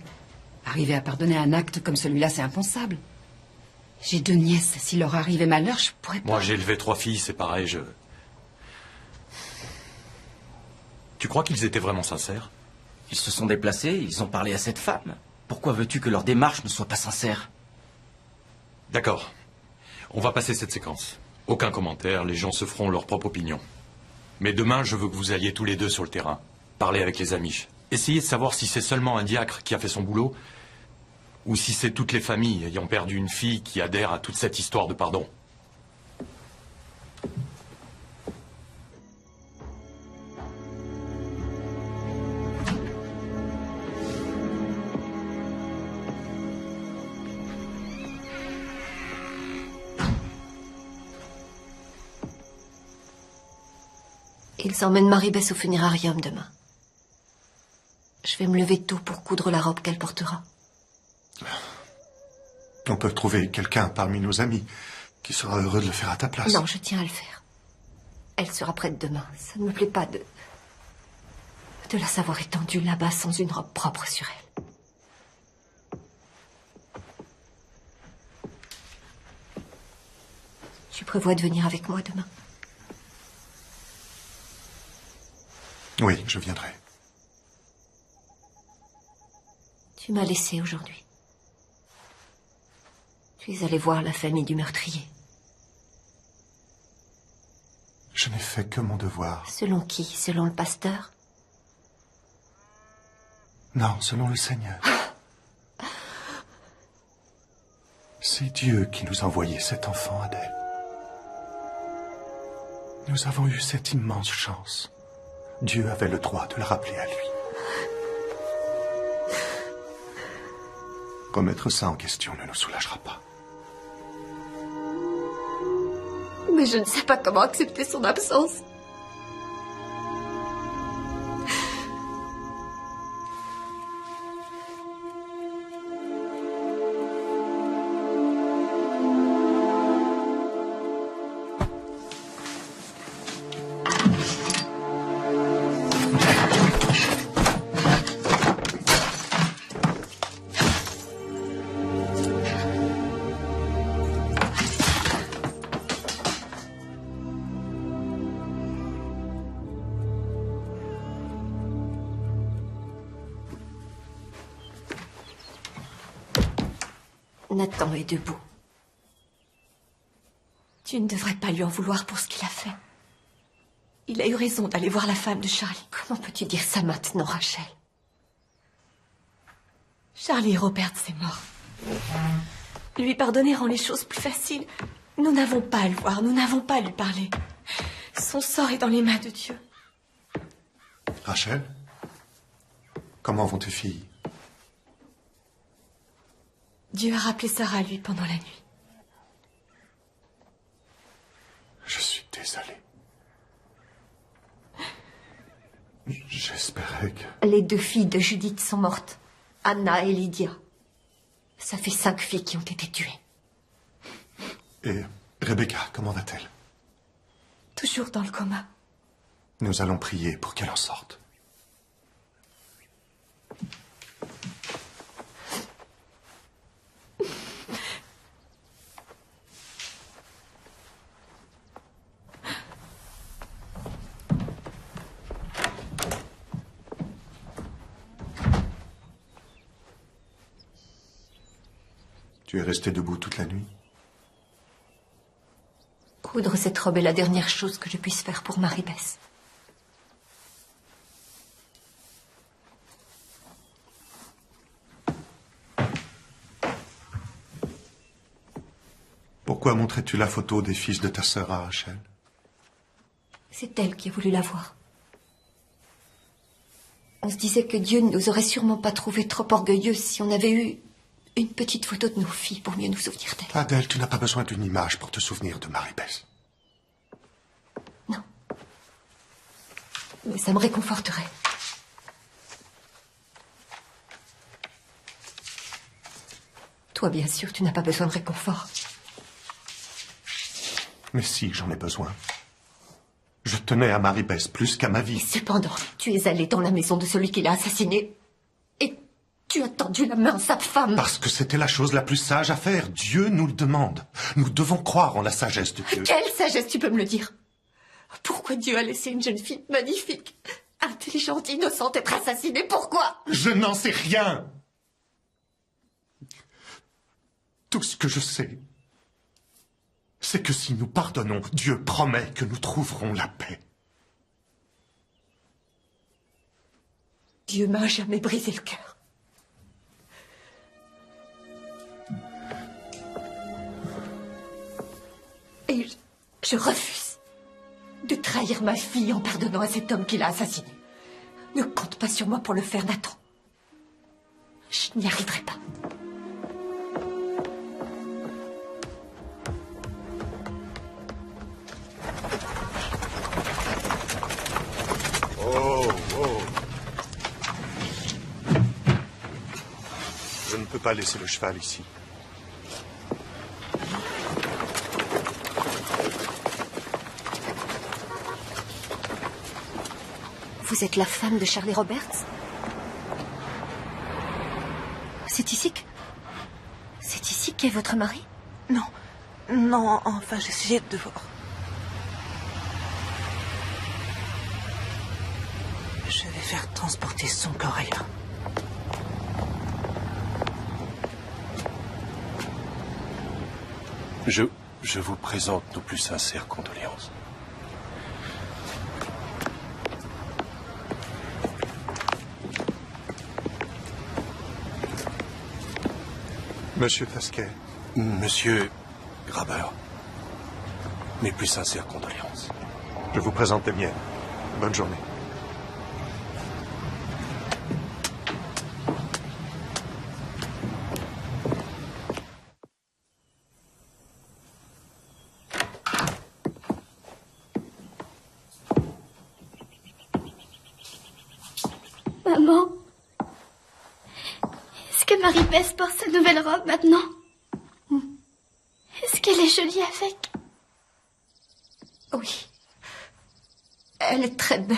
arriver à pardonner un acte comme celui-là, c'est impensable. J'ai 2 nièces. S'il leur arrivait malheur, je pourrais pas...
Moi, j'ai élevé 3 filles, c'est pareil, Tu crois qu'ils étaient vraiment sincères?
Ils se sont déplacés, ils ont parlé à cette femme. Pourquoi veux-tu que leur démarche ne soit pas sincère?
D'accord. On va passer cette séquence. Aucun commentaire, les gens se feront leur propre opinion. Mais demain, je veux que vous alliez tous les 2 sur le terrain. Parler avec les Amish. Essayez de savoir si c'est seulement un diacre qui a fait son boulot, ou si c'est toutes les familles ayant perdu une fille qui adhèrent à toute cette histoire de pardon.
Ils emmènent Marie-Bess au funérarium demain. Je vais me lever tôt pour coudre la robe qu'elle portera.
On peut trouver quelqu'un parmi nos amis qui sera heureux de le faire à ta place.
Non, je tiens à le faire. Elle sera prête demain. Ça ne me plaît pas de... de la savoir étendue là-bas sans une robe propre sur elle. Tu prévois de venir avec moi demain?
Oui, je viendrai.
Tu m'as laissé aujourd'hui. Tu es allé voir la famille du meurtrier.
Je n'ai fait que mon devoir.
Selon qui? Selon le pasteur?
Non, selon le Seigneur. C'est Dieu qui nous a envoyé cet enfant, Adèle. Nous avons eu cette immense chance. Dieu avait le droit de le rappeler à lui. Remettre ça en question ne nous soulagera pas.
Mais je ne sais pas comment accepter son absence. Nathan est debout. Tu ne devrais pas lui en vouloir pour ce qu'il a fait. Il a eu raison d'aller voir la femme de Charlie. Comment peux-tu dire ça maintenant, Rachel?
Charlie Roberts est mort. Lui pardonner rend les choses plus faciles. Nous n'avons pas à le voir, nous n'avons pas à lui parler. Son sort est dans les mains de Dieu.
Rachel, comment vont tes filles?
Dieu a rappelé Sarah à lui pendant la nuit.
Je suis désolé. J'espérais que...
Les 2 filles de Judith sont mortes. Anna et Lydia. Ça fait 5 filles qui ont été tuées.
Et Rebecca, comment va-t-elle?
Toujours dans le coma.
Nous allons prier pour qu'elle en sorte. Tu es resté debout toute la nuit?
Coudre cette robe est la dernière chose que je puisse faire pour Marie-Bess.
Pourquoi montrais-tu la photo des fils de ta sœur à Rachel?
C'est elle qui a voulu la voir. On se disait que Dieu ne nous aurait sûrement pas trouvés trop orgueilleux si on avait eu une petite photo de nos filles pour mieux nous souvenir d'elles.
Adèle, tu n'as pas besoin d'une image pour te souvenir de Marie-Bess.
Non. Mais ça me réconforterait. Toi, bien sûr, tu n'as pas besoin de réconfort.
Mais si, j'en ai besoin. Je tenais à Marie-Bess plus qu'à ma vie.
Cependant, tu es allé dans la maison de celui qui l'a assassiné. Et tu as tendu la main à sa femme.
Parce que c'était la chose la plus sage à faire. Dieu nous le demande. Nous devons croire en la sagesse de Dieu.
Quelle sagesse, tu peux me le dire? Pourquoi Dieu a laissé une jeune fille magnifique, intelligente, innocente être assassinée? Pourquoi?
Je n'en sais rien. Tout ce que je sais, c'est que si nous pardonnons, Dieu promet que nous trouverons la paix.
Dieu m'a jamais brisé le cœur. Et je refuse de trahir ma fille en pardonnant à cet homme qui l'a assassinée. Ne compte pas sur moi pour le faire, Nathan. Je n'y arriverai pas.
Oh, oh. Je ne peux pas laisser le cheval ici.
Vous êtes la femme de Charlie Roberts? C'est ici qu'est votre mari?
Non. Non, enfin, j'essayais de voir. Je vais faire transporter son corps ailleurs.
Je vous présente nos plus sincères condoléances.
Monsieur Tasquet.
Monsieur Graber, mes plus sincères condoléances.
Je vous présente les miennes. Bonne journée.
Maman, est-ce que Marie-Bess porte sa nouvelle robe maintenant? Est-ce qu'elle est jolie avec?
Oui. Elle est très belle.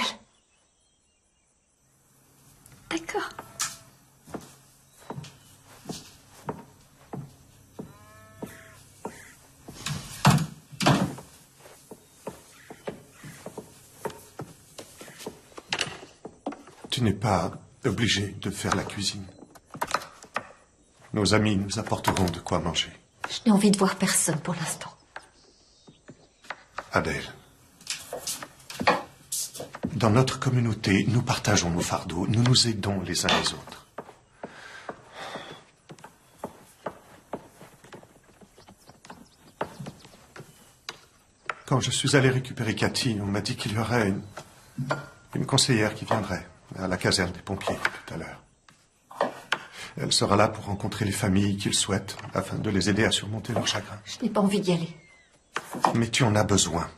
D'accord.
Tu n'es pas obligé de faire la cuisine. Nos amis nous apporteront de quoi manger.
Je n'ai envie de voir personne pour l'instant.
Adèle, dans notre communauté, nous partageons nos fardeaux, nous nous aidons les uns les autres. Quand je suis allé récupérer Cathy, on m'a dit qu'il y aurait une conseillère qui viendrait à la caserne des pompiers tout à l'heure. Elle sera là pour rencontrer les familles qu'ils souhaitent afin de les aider à surmonter leur chagrin.
Je n'ai pas envie d'y aller.
Mais tu en as besoin.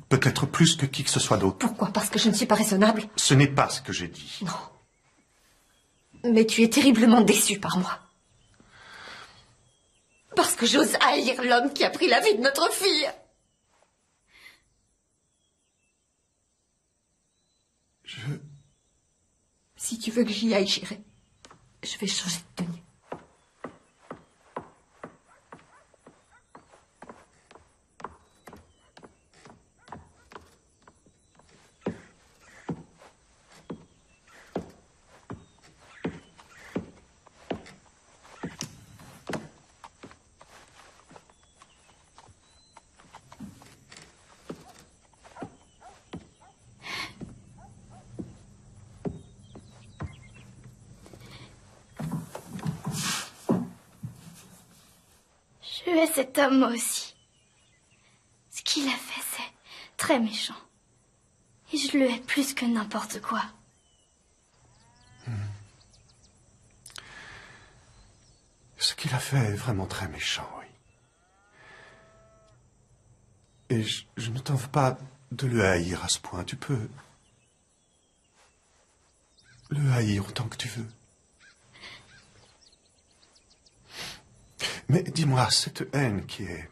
Peut-être plus que qui que ce soit d'autre.
Pourquoi? Parce que je ne suis pas raisonnable?
Ce n'est pas ce que j'ai dit.
Non. Mais tu es terriblement déçu par moi. Parce que j'ose haïr l'homme qui a pris la vie de notre fille. Si tu veux que j'y aille, j'irai. Je vais changer de tenue.
Je hais cet homme, moi aussi. Ce qu'il a fait, c'est très méchant. Et je le hais plus que n'importe quoi.
Ce qu'il a fait est vraiment très méchant, oui. Et je ne t'en veux pas de le haïr à ce point. Tu peux le haïr autant que tu veux. Mais dis-moi, cette haine qui est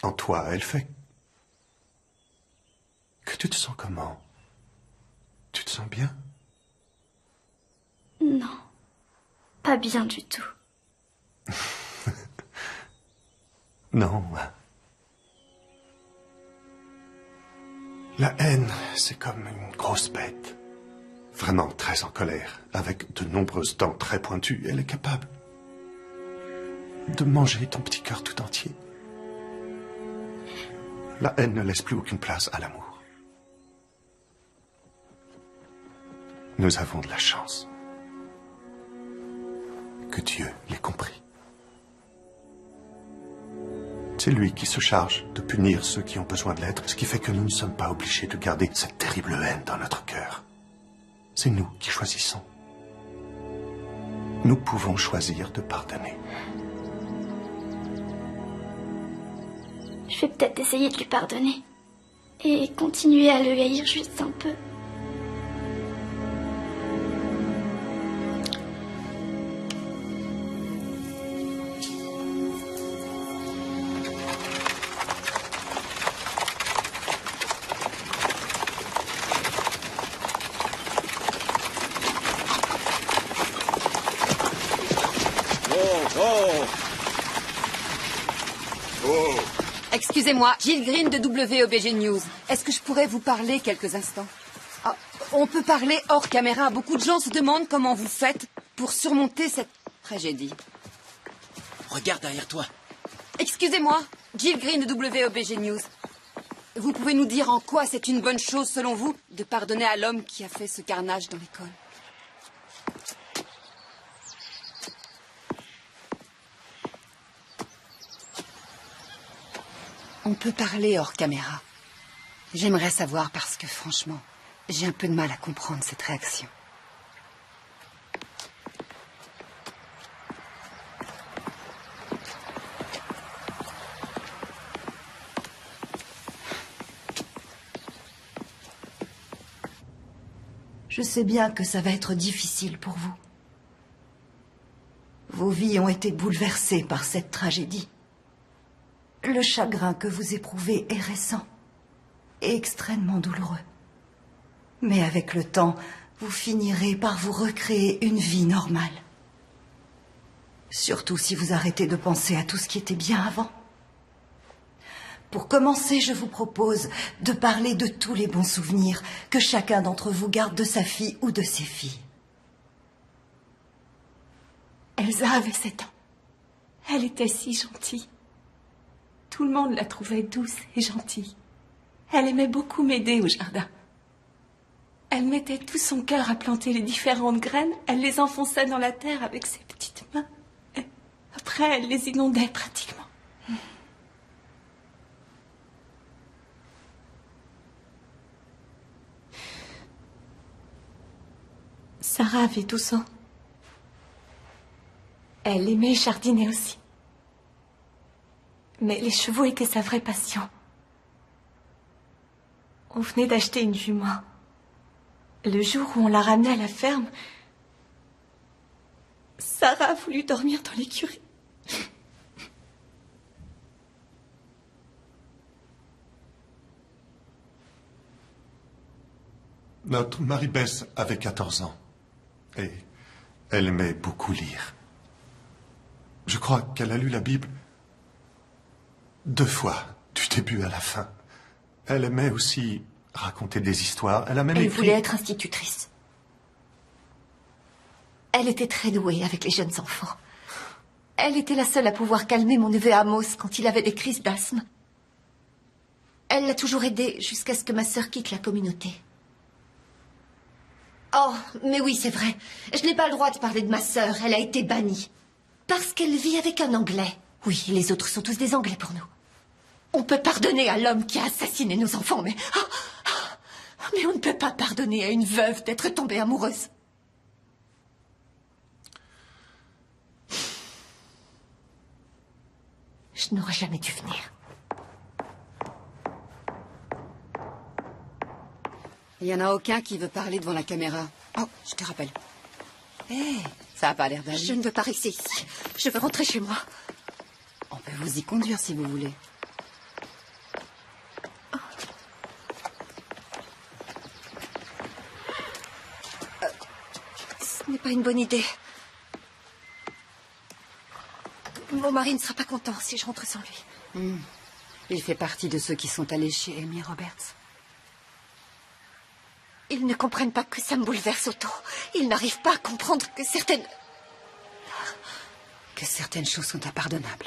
en toi, elle fait que tu te sens comment? Tu te sens bien?
Non, pas bien du tout.
Non. La haine, c'est comme une grosse bête. Vraiment très en colère, avec de nombreuses dents très pointues. Elle est capable de manger ton petit cœur tout entier. La haine ne laisse plus aucune place à l'amour. Nous avons de la chance que Dieu l'ait compris. C'est lui qui se charge de punir ceux qui ont besoin de l'être, ce qui fait que nous ne sommes pas obligés de garder cette terrible haine dans notre cœur. C'est nous qui choisissons. Nous pouvons choisir de pardonner.
Je vais peut-être essayer de lui pardonner. Et continuer à le haïr juste un peu.
Oh. Excusez-moi, Jill Green de WOBG News. Est-ce que je pourrais vous parler quelques instants? Ah, on peut parler hors caméra. Beaucoup de gens se demandent comment vous faites pour surmonter cette tragédie.
Regarde derrière toi.
Excusez-moi, Jill Green de WOBG News. Vous pouvez nous dire en quoi c'est une bonne chose, selon vous, de pardonner à l'homme qui a fait ce carnage dans l'école? On peut parler hors caméra. J'aimerais savoir parce que, franchement, j'ai un peu de mal à comprendre cette réaction.
Je sais bien que ça va être difficile pour vous. Vos vies ont été bouleversées par cette tragédie. Le chagrin que vous éprouvez est récent et extrêmement douloureux. Mais avec le temps, vous finirez par vous recréer une vie normale. Surtout si vous arrêtez de penser à tout ce qui était bien avant. Pour commencer, je vous propose de parler de tous les bons souvenirs que chacun d'entre vous garde de sa fille ou de ses filles.
Elsa avait 7 ans. Elle était si gentille. Tout le monde la trouvait douce et gentille. Elle aimait beaucoup m'aider au jardin. Elle mettait tout son cœur à planter les différentes graines. Elle les enfonçait dans la terre avec ses petites mains. Et après, elle les inondait pratiquement. Sarah avait 12 ans. Elle aimait jardiner aussi. Mais les chevaux étaient sa vraie passion. On venait d'acheter une jument. Le jour où on l'a ramenée à la ferme, Sarah a voulu dormir dans l'écurie.
Notre Marie-Bess avait 14 ans. Et elle aimait beaucoup lire. Je crois qu'elle a lu la Bible 2 fois, du début à la fin. Elle aimait aussi raconter des histoires. Elle a même
Elle
écrit...
voulait être institutrice. Elle était très douée avec les jeunes enfants. Elle était la seule à pouvoir calmer mon neveu Amos quand il avait des crises d'asthme. Elle l'a toujours aidé jusqu'à ce que ma sœur quitte la communauté. Oh, mais oui, c'est vrai. Je n'ai pas le droit de parler de ma sœur. Elle a été bannie. Parce qu'elle vit avec un Anglais. Oui, les autres sont tous des Anglais pour nous. On peut pardonner à l'homme qui a assassiné nos enfants, mais... mais on ne peut pas pardonner à une veuve d'être tombée amoureuse. Je n'aurais jamais dû venir.
Il n'y en a aucun qui veut parler devant la caméra. Oh, je te rappelle. Hé, ça n'a pas l'air d'aller.
Je ne veux pas rester ici. Je veux rentrer chez moi.
On peut vous y conduire si vous voulez.
Ce n'est pas une bonne idée. Mon mari ne sera pas content si je rentre sans lui.
Il fait partie de ceux qui sont allés chez Amy Roberts.
Ils ne comprennent pas que ça me bouleverse autant. Ils n'arrivent pas à comprendre que certaines...
Que certaines choses sont impardonnables.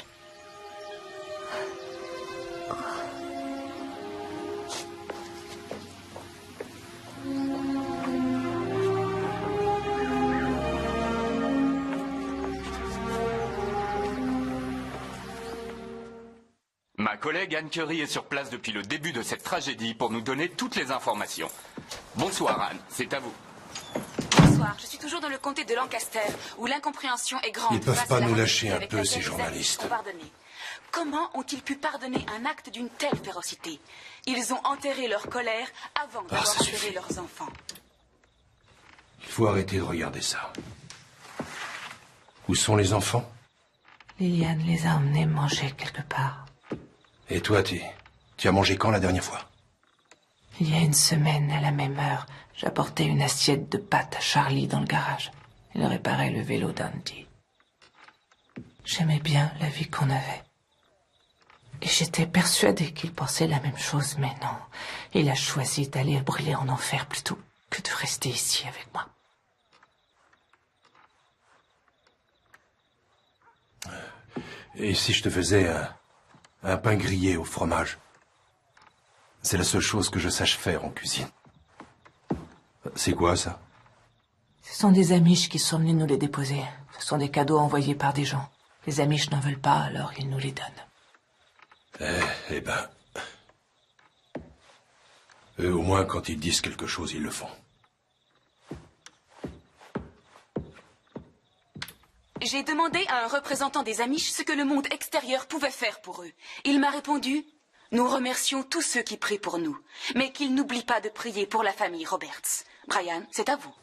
Ma collègue Anne Curry est sur place depuis le début de cette tragédie pour nous donner toutes les informations. Bonsoir Anne, c'est à vous.
Bonsoir, je suis toujours dans le comté de Lancaster, où l'incompréhension est grande.
Ils peuvent pas nous lâcher un peu, ces journalistes.
Comment ont-ils pu pardonner un acte d'une telle férocité? Ils ont enterré leur colère avant d'avoir enterré leurs enfants.
Il faut arrêter de regarder ça. Où sont les enfants?
Liliane les a emmenés manger quelque part.
Et toi, tu as mangé quand la dernière fois?
Il y a 1 semaine, à la même heure, j'apportais une assiette de pâtes à Charlie dans le garage. Il réparait le vélo d'Andy. J'aimais bien la vie qu'on avait. Et j'étais persuadée qu'il pensait la même chose, mais non. Il a choisi d'aller brûler en enfer plutôt que de rester ici avec moi.
Et si je te faisais un pain grillé au fromage? C'est la seule chose que je sache faire en cuisine. C'est quoi, ça?
Ce sont des Amish qui sont venus nous les déposer. Ce sont des cadeaux envoyés par des gens. Les Amish n'en veulent pas, alors ils nous les donnent.
Eh ben... Eux, au moins, quand ils disent quelque chose, ils le font.
J'ai demandé à un représentant des Amish ce que le monde extérieur pouvait faire pour eux. Il m'a répondu: nous remercions tous ceux qui prient pour nous, mais qu'ils n'oublient pas de prier pour la famille Roberts. Brian, c'est à vous.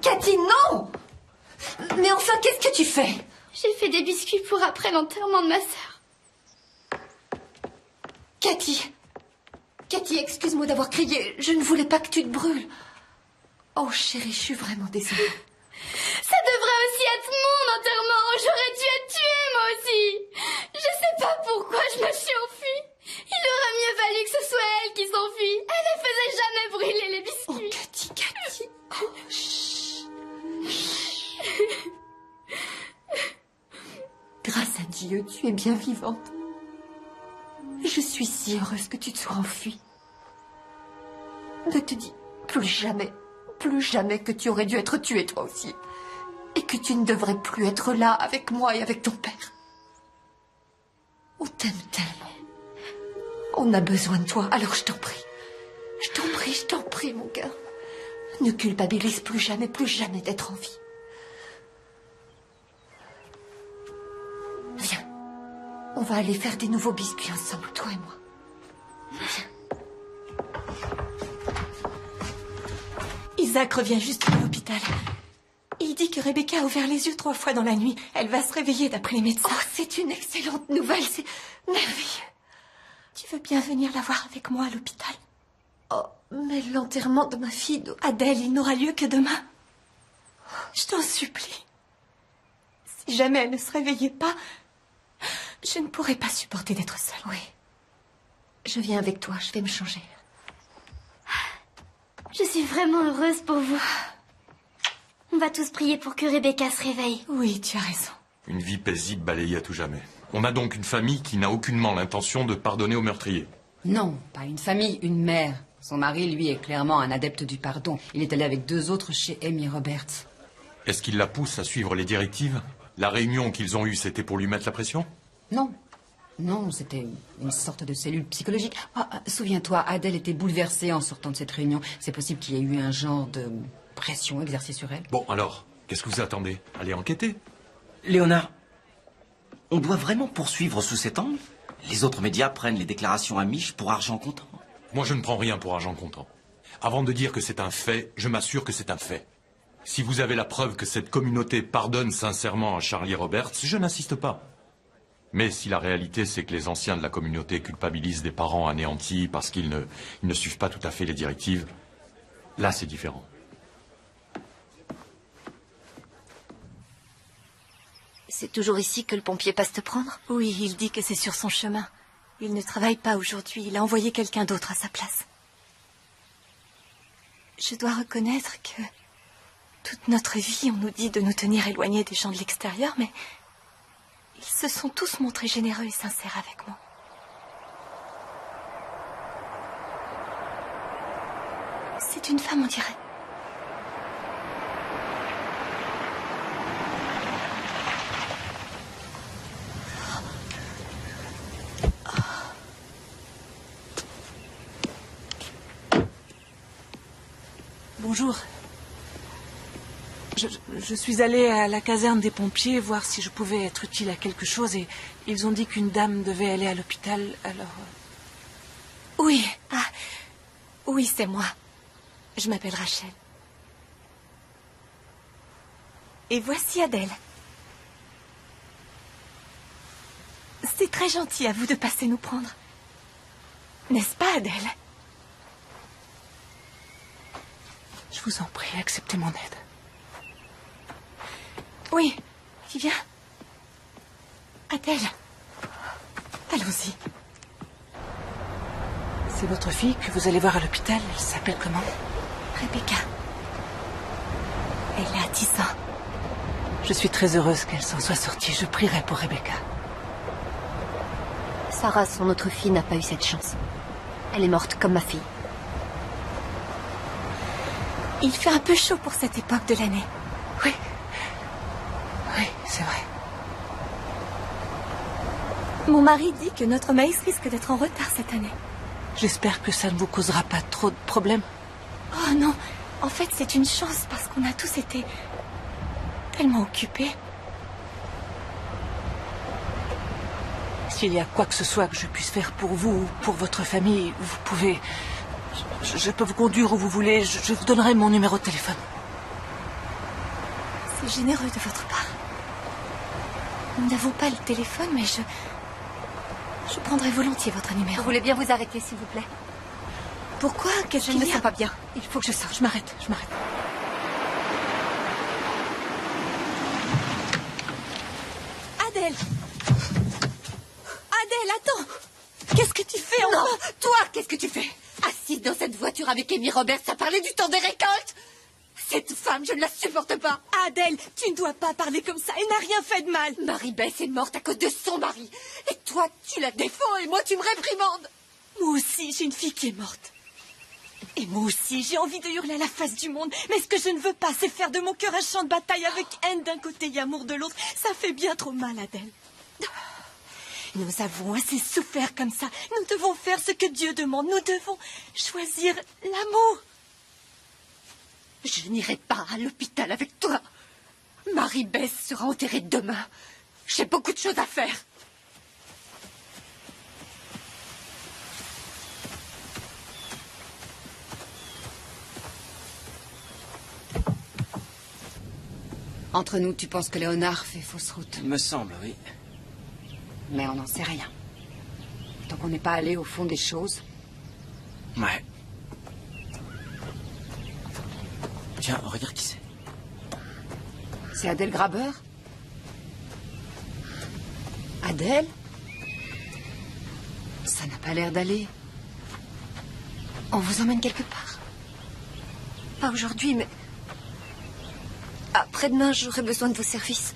Cathy, non! Mais enfin, qu'est-ce que tu fais?
J'ai fait des biscuits pour après l'enterrement de ma sœur.
Cathy! Cathy, excuse-moi d'avoir crié. Je ne voulais pas que tu te brûles. Oh, chérie, je suis vraiment désolée.
Ça devrait aussi être mon enterrement. J'aurais dû être tuée, moi aussi. Je sais pas pourquoi je me suis enfuie. Il aurait mieux valu que ce soit elle qui s'enfuit. Elle ne faisait jamais brûler les biscuits.
Oh, Cathy. Oh, chut. Grâce à Dieu, tu es bien vivante. Je suis si heureuse que tu te sois enfuie. Ne te dis plus jamais que tu aurais dû être tuée toi aussi. Et que tu ne devrais plus être là avec moi et avec ton père. On t'aime tellement. On a besoin de toi, alors je t'en prie. Je t'en prie, mon cœur. Ne culpabilise plus jamais d'être en vie. Viens. On va aller faire des nouveaux biscuits ensemble, toi et moi. Viens.
Isaac revient juste de l'hôpital. Il dit que Rebecca a ouvert les yeux 3 fois dans la nuit. Elle va se réveiller d'après les médecins.
Oh, c'est une excellente nouvelle, c'est merveilleux.
Tu veux bien venir la voir avec moi à l'hôpital?
Oh, mais l'enterrement de ma fille,
Adèle, il n'aura lieu que demain. Je t'en supplie. Si jamais elle ne se réveillait pas, je ne pourrais pas supporter d'être seule.
Oui. Je viens avec toi, je vais me changer.
Je suis vraiment heureuse pour vous. On va tous prier pour que Rebecca se réveille.
Oui, tu as raison.
Une vie paisible balayée à tout jamais. On a donc une famille qui n'a aucunement l'intention de pardonner aux meurtriers.
Non, pas une famille, une mère. Son mari, lui, est clairement un adepte du pardon. Il est allé avec 2 autres chez Amy Roberts.
Est-ce qu'il la pousse à suivre les directives? La réunion qu'ils ont eue, c'était pour lui mettre la pression?
Non. Non, c'était une sorte de cellule psychologique. Souviens-toi, Adèle était bouleversée en sortant de cette réunion. C'est possible qu'il y ait eu un genre de pression exercée sur elle.
Bon, alors, qu'est-ce que vous attendez? Allez enquêter.
Léonard, on doit vraiment poursuivre sous cet angle? Les autres médias prennent les déclarations Amish pour argent comptant.
Moi, je ne prends rien pour argent comptant. Avant de dire que c'est un fait, je m'assure que c'est un fait. Si vous avez la preuve que cette communauté pardonne sincèrement à Charlie Roberts, je n'insiste pas. Mais si la réalité, c'est que les anciens de la communauté culpabilisent des parents anéantis parce qu'ils ne suivent pas tout à fait les directives, là, c'est différent.
C'est toujours ici que le pompier passe te prendre?
Oui, il dit que c'est sur son chemin. Il ne travaille pas aujourd'hui, il a envoyé quelqu'un d'autre à sa place. Je dois reconnaître que toute notre vie, on nous dit de nous tenir éloignés des gens de l'extérieur, mais ils se sont tous montrés généreux et sincères avec moi. C'est une femme, on dirait.
Bonjour. Je suis allée à la caserne des pompiers voir si je pouvais être utile à quelque chose et ils ont dit qu'une dame devait aller à l'hôpital, alors...
Oui, oui, c'est moi. Je m'appelle Rachel. Et voici Adèle. C'est très gentil à vous de passer nous prendre. N'est-ce pas, Adèle?
Je vous en prie, acceptez mon aide.
Oui, viens. Adèle, allons-y.
C'est votre fille que vous allez voir à l'hôpital. Elle s'appelle comment?
Rebecca. Elle a 10 ans.
Je suis très heureuse qu'elle s'en soit sortie. Je prierai pour Rebecca.
Sarah, son autre fille, n'a pas eu cette chance. Elle est morte comme ma fille. Il fait un peu chaud pour cette époque de l'année.
Oui. Oui, c'est vrai.
Mon mari dit que notre maïs risque d'être en retard cette année.
J'espère que ça ne vous causera pas trop de problèmes.
Oh non, en fait c'est une chance parce qu'on a tous été tellement occupés.
S'il y a quoi que ce soit que je puisse faire pour vous ou pour votre famille, vous pouvez... Je peux vous conduire où vous voulez. Je vous donnerai mon numéro de téléphone.
C'est généreux de votre part. Nous n'avons pas le téléphone, mais je prendrai volontiers votre numéro.
Vous voulez bien vous arrêter, s'il vous plaît?
Pourquoi? Qu'est-ce qu'il y a?
Je ne me sens pas bien.
Il faut que je sorte.
Je m'arrête.
Adèle! Adèle, attends! Qu'est-ce que tu fais
Non,
encore?
toi, qu'est-ce que tu fais? Assise dans cette voiture avec Amy Roberts à parler du temps des récoltes? Cette femme, je ne la supporte pas.
Adèle, tu ne dois pas parler comme ça. Elle n'a rien fait de mal.
Marie-Beth est morte à cause de son mari. Et toi, tu la défends et moi, tu me réprimandes.
Moi aussi, j'ai une fille qui est morte. Et moi aussi, j'ai envie de hurler à la face du monde. Mais ce que je ne veux pas, c'est faire de mon cœur un champ de bataille avec haine d'un côté et amour de l'autre. Ça fait bien trop mal, Adèle. Nous avons assez souffert comme ça. Nous devons faire ce que Dieu demande. Nous devons choisir l'amour.
Je n'irai pas à l'hôpital avec toi. Marie-Beth sera enterrée demain. J'ai beaucoup de choses à faire.
Entre nous, tu penses que Léonard fait fausse route?
Il me semble, oui.
Mais on n'en sait rien. Tant qu'on n'est pas allé au fond des choses.
Ouais. Tiens, regarde qui c'est.
C'est Adèle Grabeur? Adèle? Ça n'a pas l'air d'aller. On vous emmène quelque part?
Pas aujourd'hui, mais... Après-demain, j'aurai besoin de vos services.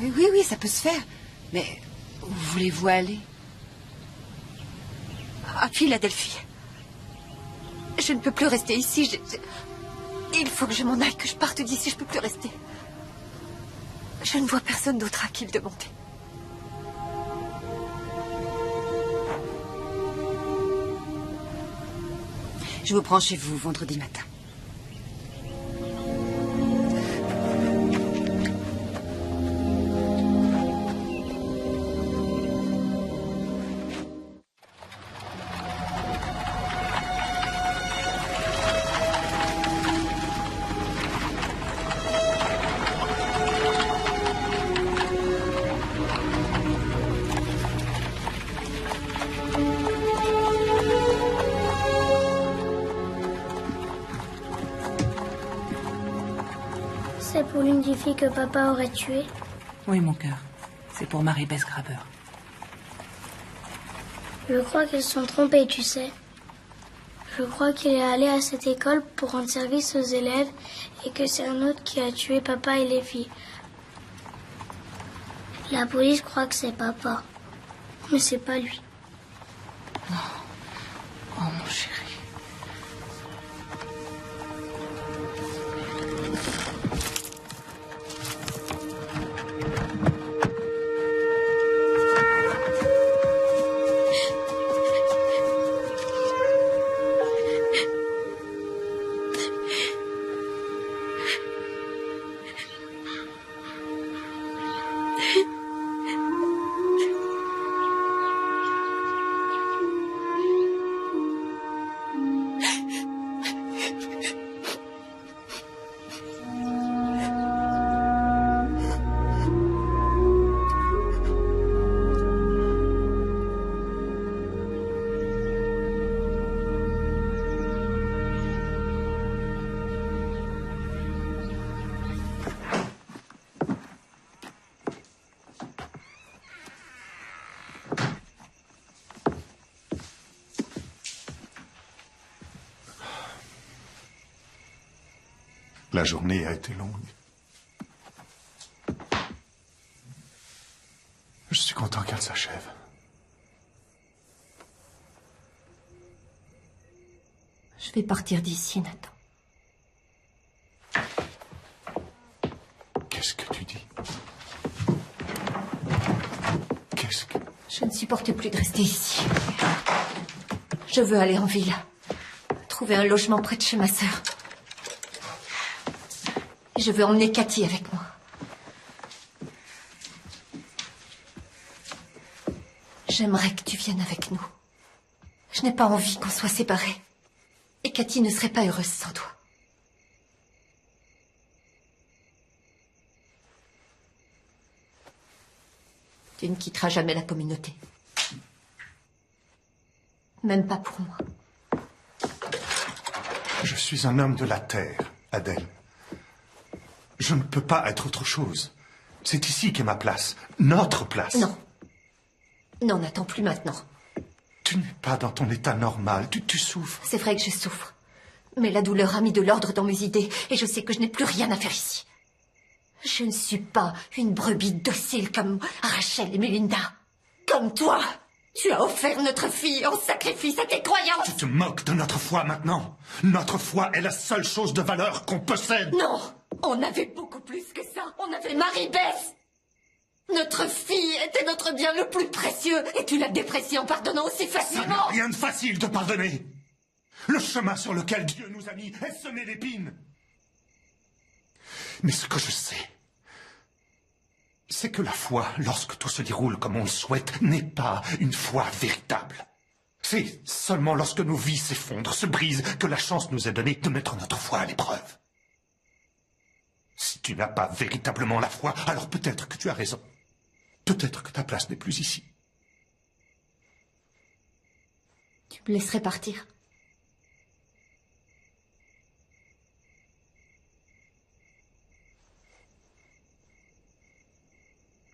Oui, ça peut se faire. Mais où voulez-vous aller?
À Philadelphie. Je ne peux plus rester ici. Il faut que je m'en aille, que je parte d'ici. Je ne peux plus rester. Je ne vois personne d'autre à qui le demander.
Je vous prends chez vous vendredi matin.
C'est pour l'une des filles que papa aurait tuée.
Oui, mon cœur. C'est pour Marie-Beth Grabeur.
Je crois qu'elles se sont trompées, tu sais. Je crois qu'il est allé à cette école pour rendre service aux élèves et que c'est un autre qui a tué papa et les filles. La police croit que c'est papa, mais c'est pas lui.
Oh, mon chéri.
La journée a été longue. Je suis content qu'elle s'achève.
Je vais partir d'ici, Nathan.
Qu'est-ce que tu dis? Qu'est-ce que...
Je ne supporte plus de rester ici. Je veux aller en ville. Trouver un logement près de chez ma sœur. Et je veux emmener Cathy avec moi. J'aimerais que tu viennes avec nous. Je n'ai pas envie qu'on soit séparés. Et Cathy ne serait pas heureuse sans toi. Tu ne quitteras jamais la communauté. Même pas pour moi.
Je suis un homme de la terre, Adèle. Je ne peux pas être autre chose. C'est ici qu'est ma place. Notre place.
Non. Non, n'attends plus maintenant.
Tu n'es pas dans ton état normal. Tu souffres.
C'est vrai que je souffre. Mais la douleur a mis de l'ordre dans mes idées. Et je sais que je n'ai plus rien à faire ici. Je ne suis pas une brebis docile comme Rachel et Melinda. Comme toi. Tu as offert notre fille en sacrifice à tes croyances.
Tu te moques de notre foi maintenant. Notre foi est la seule chose de valeur qu'on possède.
Non. On avait beaucoup plus que ça. On avait Marie-Beth. Notre fille était notre bien le plus précieux. Et tu l'as dépréciée en pardonnant aussi facilement.
Ça n'a rien de facile de pardonner. Le chemin sur lequel Dieu nous a mis est semé d'épines. Mais ce que je sais, c'est que la foi, lorsque tout se déroule comme on le souhaite, n'est pas une foi véritable. C'est seulement lorsque nos vies s'effondrent, se brisent, que la chance nous est donnée de mettre notre foi à l'épreuve. Si tu n'as pas véritablement la foi, alors peut-être que tu as raison. Peut-être que ta place n'est plus ici.
Tu me laisserais partir.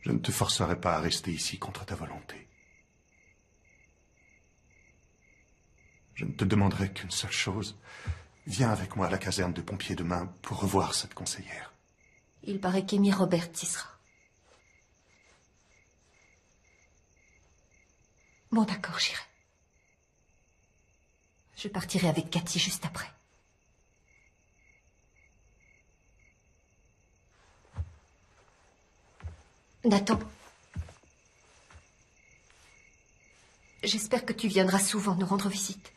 Je ne te forcerai pas à rester ici contre ta volonté. Je ne te demanderai qu'une seule chose. Viens avec moi à la caserne de pompiers demain pour revoir cette conseillère.
Il paraît qu'Amy Roberts y sera. Bon, d'accord, j'irai. Je partirai avec Cathy juste après. Nathan. J'espère que tu viendras souvent nous rendre visite.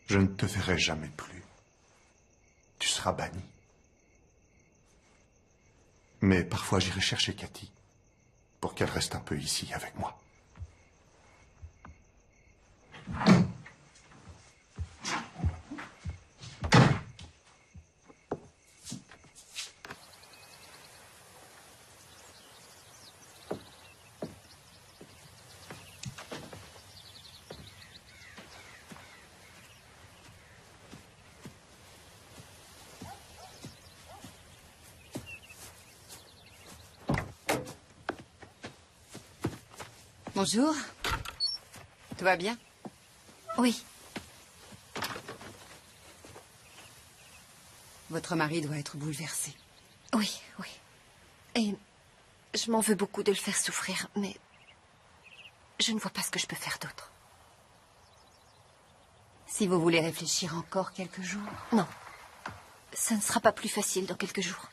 Je ne te verrai jamais plus. Tu seras banni. Mais parfois j'irai chercher Cathy pour qu'elle reste un peu ici avec moi.
Bonjour. Tout va bien?
Oui.
Votre mari doit être bouleversé.
Oui, oui. Et je m'en veux beaucoup de le faire souffrir, mais je ne vois pas ce que je peux faire d'autre.
Si vous voulez réfléchir encore quelques jours...
Non. Ça ne sera pas plus facile dans quelques jours.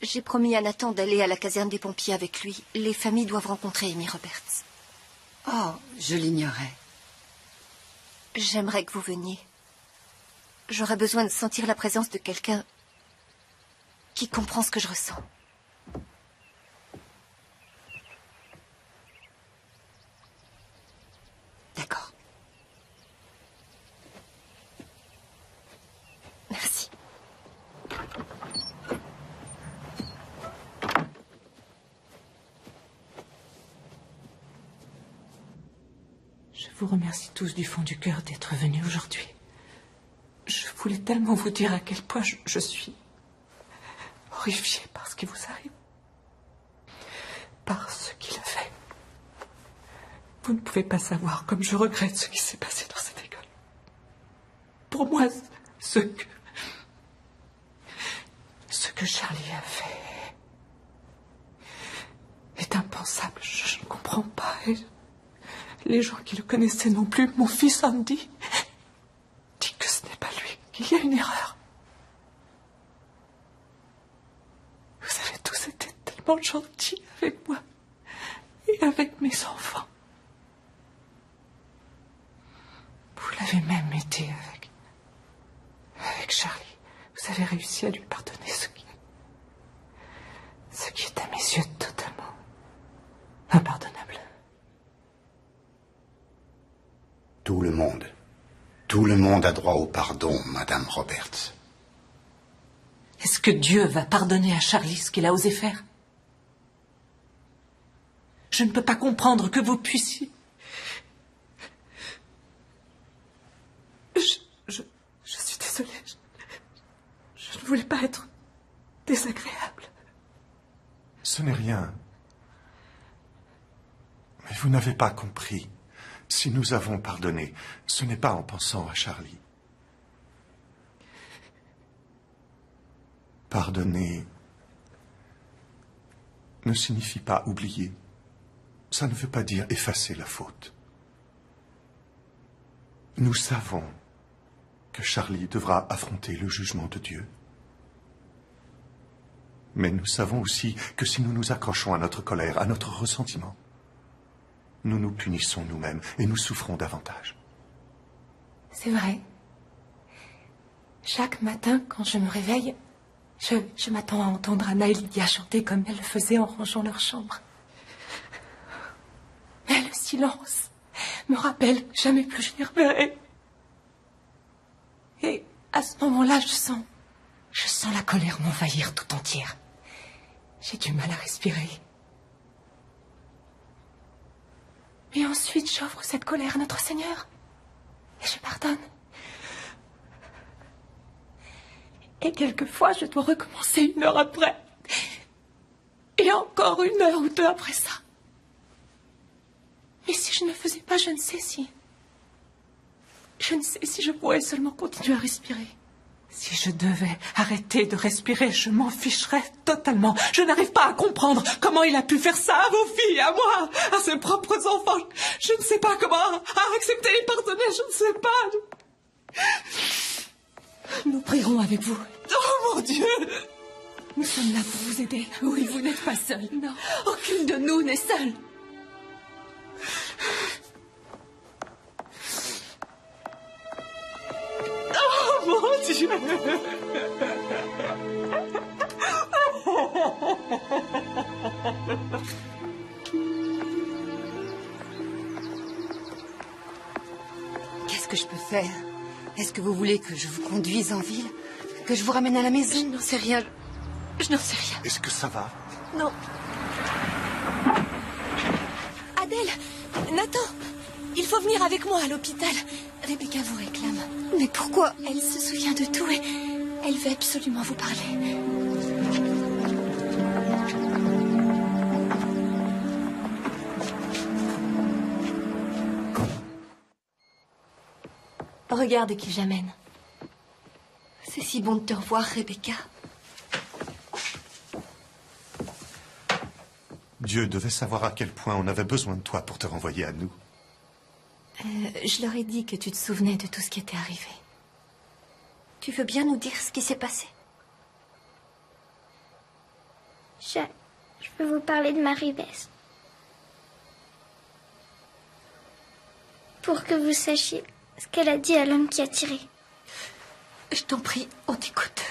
J'ai promis à Nathan d'aller à la caserne des pompiers avec lui. Les familles doivent rencontrer Amy Roberts.
Oh, je l'ignorais.
J'aimerais que vous veniez. J'aurais besoin de sentir la présence de quelqu'un qui comprend ce que je ressens.
D'accord.
Merci.
Je vous remercie tous du fond du cœur d'être venus aujourd'hui. Je voulais tellement vous dire à quel point je suis horrifiée par ce qui vous arrive. Par ce
Vous ne pouvez pas savoir comme je regrette ce qui s'est passé dans cette école. Pour moi, ce que Charlie a fait est impensable. Je ne comprends pas. Et les gens qui le connaissaient non plus, mon fils Andy, dit que ce n'est pas lui, qu'il y a une erreur. Vous avez tous été tellement gentils avec moi et avec mes enfants. Vous l'avez même aidé avec Charlie. Vous avez réussi à lui pardonner ce qui est à mes yeux totalement impardonnable.
Tout le monde a droit au pardon, Madame Roberts.
Est-ce que Dieu va pardonner à Charlie ce qu'il a osé faire? Je ne peux pas comprendre que vous puissiez... Je suis désolée. Je ne voulais pas être désagréable.
Ce n'est rien. Mais vous n'avez pas compris. Si nous avons pardonné, ce n'est pas en pensant à Charlie. Pardonner ne signifie pas oublier. Ça ne veut pas dire effacer la faute. Nous savons que Charlie devra affronter le jugement de Dieu. Mais nous savons aussi que si nous nous accrochons à notre colère, à notre ressentiment, nous nous punissons nous-mêmes et nous souffrons davantage.
C'est vrai. Chaque matin, quand je me réveille, je m'attends à entendre Anna et Lydia chanter comme elles le faisaient en rangeant leur chambre. Mais le silence me rappelle que jamais plus je les reverrai. Et à ce moment-là, je sens la colère m'envahir tout entière. J'ai du mal à respirer. Et ensuite, j'offre cette colère à notre Seigneur. Et je pardonne. Et quelquefois, je dois recommencer 1 heure après. Et encore 1 heure ou 2 après ça. Mais si je ne le faisais pas, je ne sais si je pourrais seulement continuer à respirer. Si je devais arrêter de respirer, je m'en ficherais totalement. Je n'arrive pas à comprendre comment il a pu faire ça à vos filles, à moi, à ses propres enfants. Je ne sais pas comment accepter et pardonner, je ne sais pas. Nous prierons avec vous. Oh mon Dieu! Nous sommes là pour vous aider. Oui, vous n'êtes pas seule. Non, aucune de nous n'est seule. Oh mon Dieu!
Qu'est-ce que je peux faire? Est-ce que vous voulez que je vous conduise en ville? Que je vous ramène à la maison?
Je n'en sais rien. Je n'en sais rien.
Est-ce que ça va?
Non. Adèle, Nathan, il faut venir avec moi à l'hôpital. Rebecca vous réclame.
Mais pourquoi?
Elle se souvient de tout et elle veut absolument vous parler. Regarde qui j'amène. C'est si bon de te revoir, Rebecca.
Dieu devait savoir à quel point on avait besoin de toi pour te renvoyer à nous.
Je leur ai dit que tu te souvenais de tout ce qui était arrivé. Tu veux bien nous dire ce qui s'est passé?
Je peux vous parler de Marie-Bess. Pour que vous sachiez ce qu'elle a dit à l'homme qui a tiré.
Je t'en prie, on t'écoute.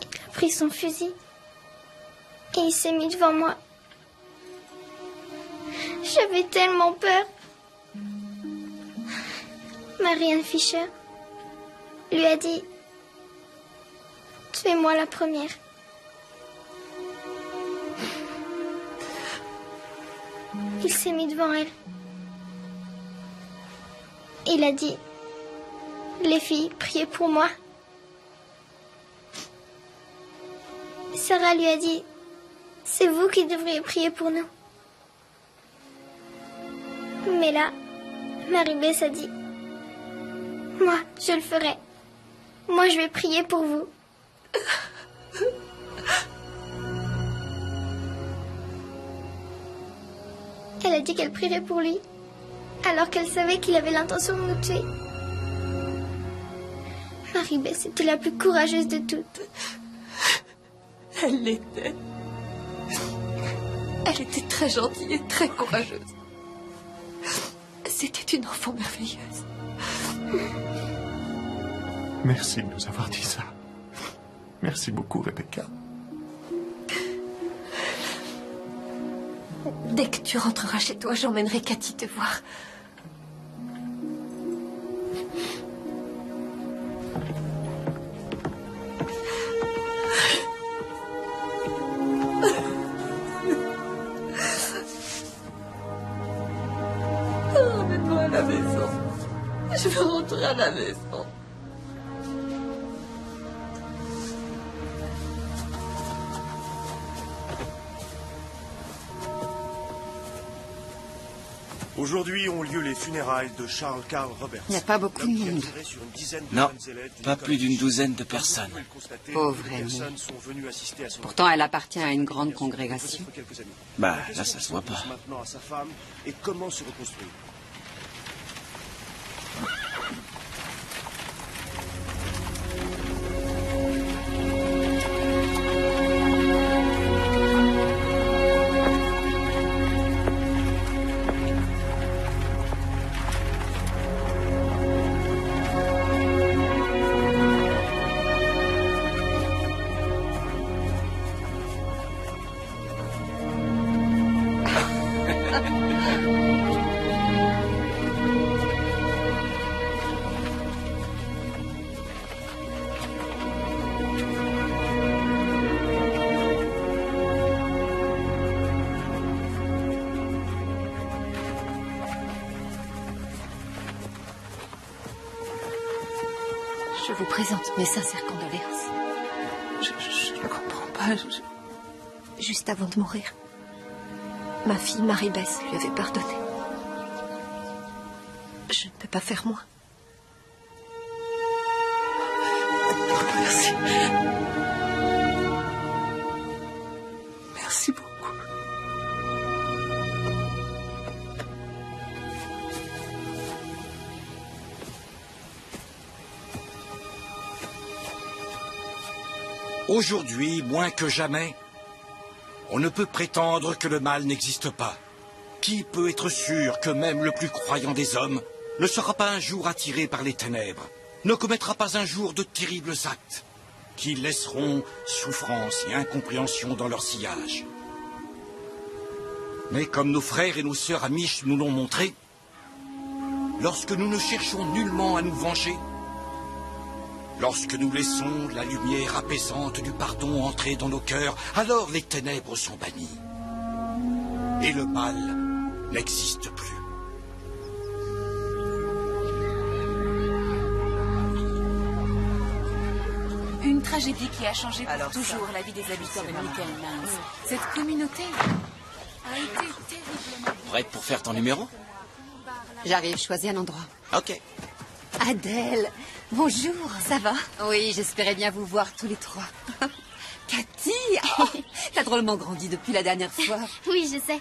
Il a pris son fusil et il s'est mis devant moi. J'avais tellement peur. Marianne Fisher lui a dit « Tuez-moi la première ». Il s'est mis devant elle. Il a dit « Les filles, priez pour moi ». Sarah lui a dit C'est vous qui devriez prier pour nous. Mais là, Marie-Bess a dit... Moi, je le ferai. Moi, je vais prier pour vous. Elle a dit qu'elle prierait pour lui, alors qu'elle savait qu'il avait l'intention de nous tuer. Marie-Bess était la plus courageuse de toutes.
Elle l'était. Elle était très gentille et très courageuse. C'était une enfant merveilleuse.
Merci de nous avoir dit ça. Merci beaucoup, Rebecca.
Dès que tu rentreras chez toi, j'emmènerai Cathy te voir. Ramène-moi à la maison. Je veux rentrer à la maison.
Aujourd'hui ont lieu les funérailles de Charles Carl Roberts.
Il n'y a pas beaucoup de monde.
Non, pas plus d'une douzaine de personnes.
Pauvre Amy. Pourtant, elle appartient à une grande congrégation.
Bah, là, ça se voit pas.
Maintenant à sa femme et comment se reconstruire.
Je vous présente mes sincères condoléances. Je ne comprends pas. Juste avant de mourir, ma fille Marie-Bess lui avait pardonné. Je ne peux pas faire moins. Merci. Merci beaucoup.
Aujourd'hui, moins que jamais, on ne peut prétendre que le mal n'existe pas. Qui peut être sûr que même le plus croyant des hommes ne sera pas un jour attiré par les ténèbres, ne commettra pas un jour de terribles actes, qui laisseront souffrance et incompréhension dans leur sillage. Mais comme nos frères et nos sœurs amish nous l'ont montré, lorsque nous ne cherchons nullement à nous venger, lorsque nous laissons la lumière apaisante du pardon entrer dans nos cœurs, alors les ténèbres sont bannies. Et le mal n'existe plus.
Une tragédie qui a changé pour toujours la vie des habitants de Nickel Mines. Cette communauté a été terriblement...
Prête pour faire ton numéro?
J'arrive, choisis un endroit.
Ok.
Adèle, bonjour. Ça va? Oui, j'espérais bien vous voir tous les trois. Cathy, t'as drôlement grandi depuis la dernière fois.
Oui, je sais.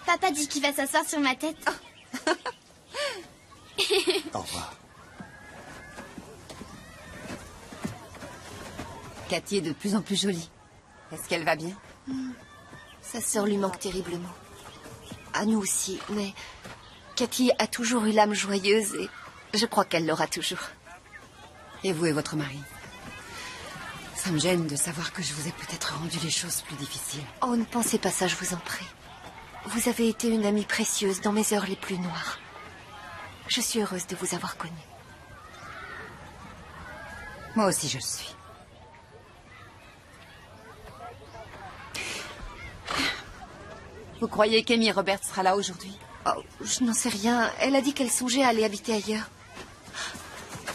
Papa dit qu'il va s'asseoir sur ma tête.
Au revoir.
Cathy est de plus en plus jolie. Est-ce qu'elle va bien?
Sa sœur lui manque terriblement. À nous aussi, mais Cathy a toujours eu l'âme joyeuse et je crois qu'elle l'aura toujours.
Et vous et votre mari? Ça me gêne de savoir que je vous ai peut-être rendu les choses plus difficiles.
Oh, ne pensez pas ça, je vous en prie. Vous avez été une amie précieuse dans mes heures les plus noires. Je suis heureuse de vous avoir connue.
Moi aussi, je le suis. Vous croyez qu'Amy Roberts sera là aujourd'hui?
Oh, je n'en sais rien. Elle a dit qu'elle songeait à aller habiter ailleurs.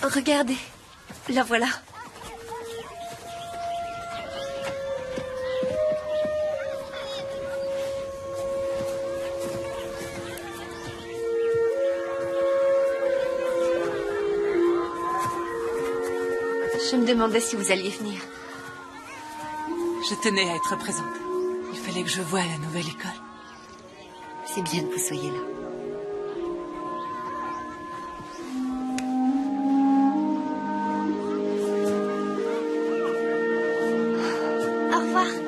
Regardez, la voilà.
Je me demandais si vous alliez venir.
Je tenais à être présente. Il fallait que je voie la nouvelle école.
C'est bien que vous soyez là.
Au revoir.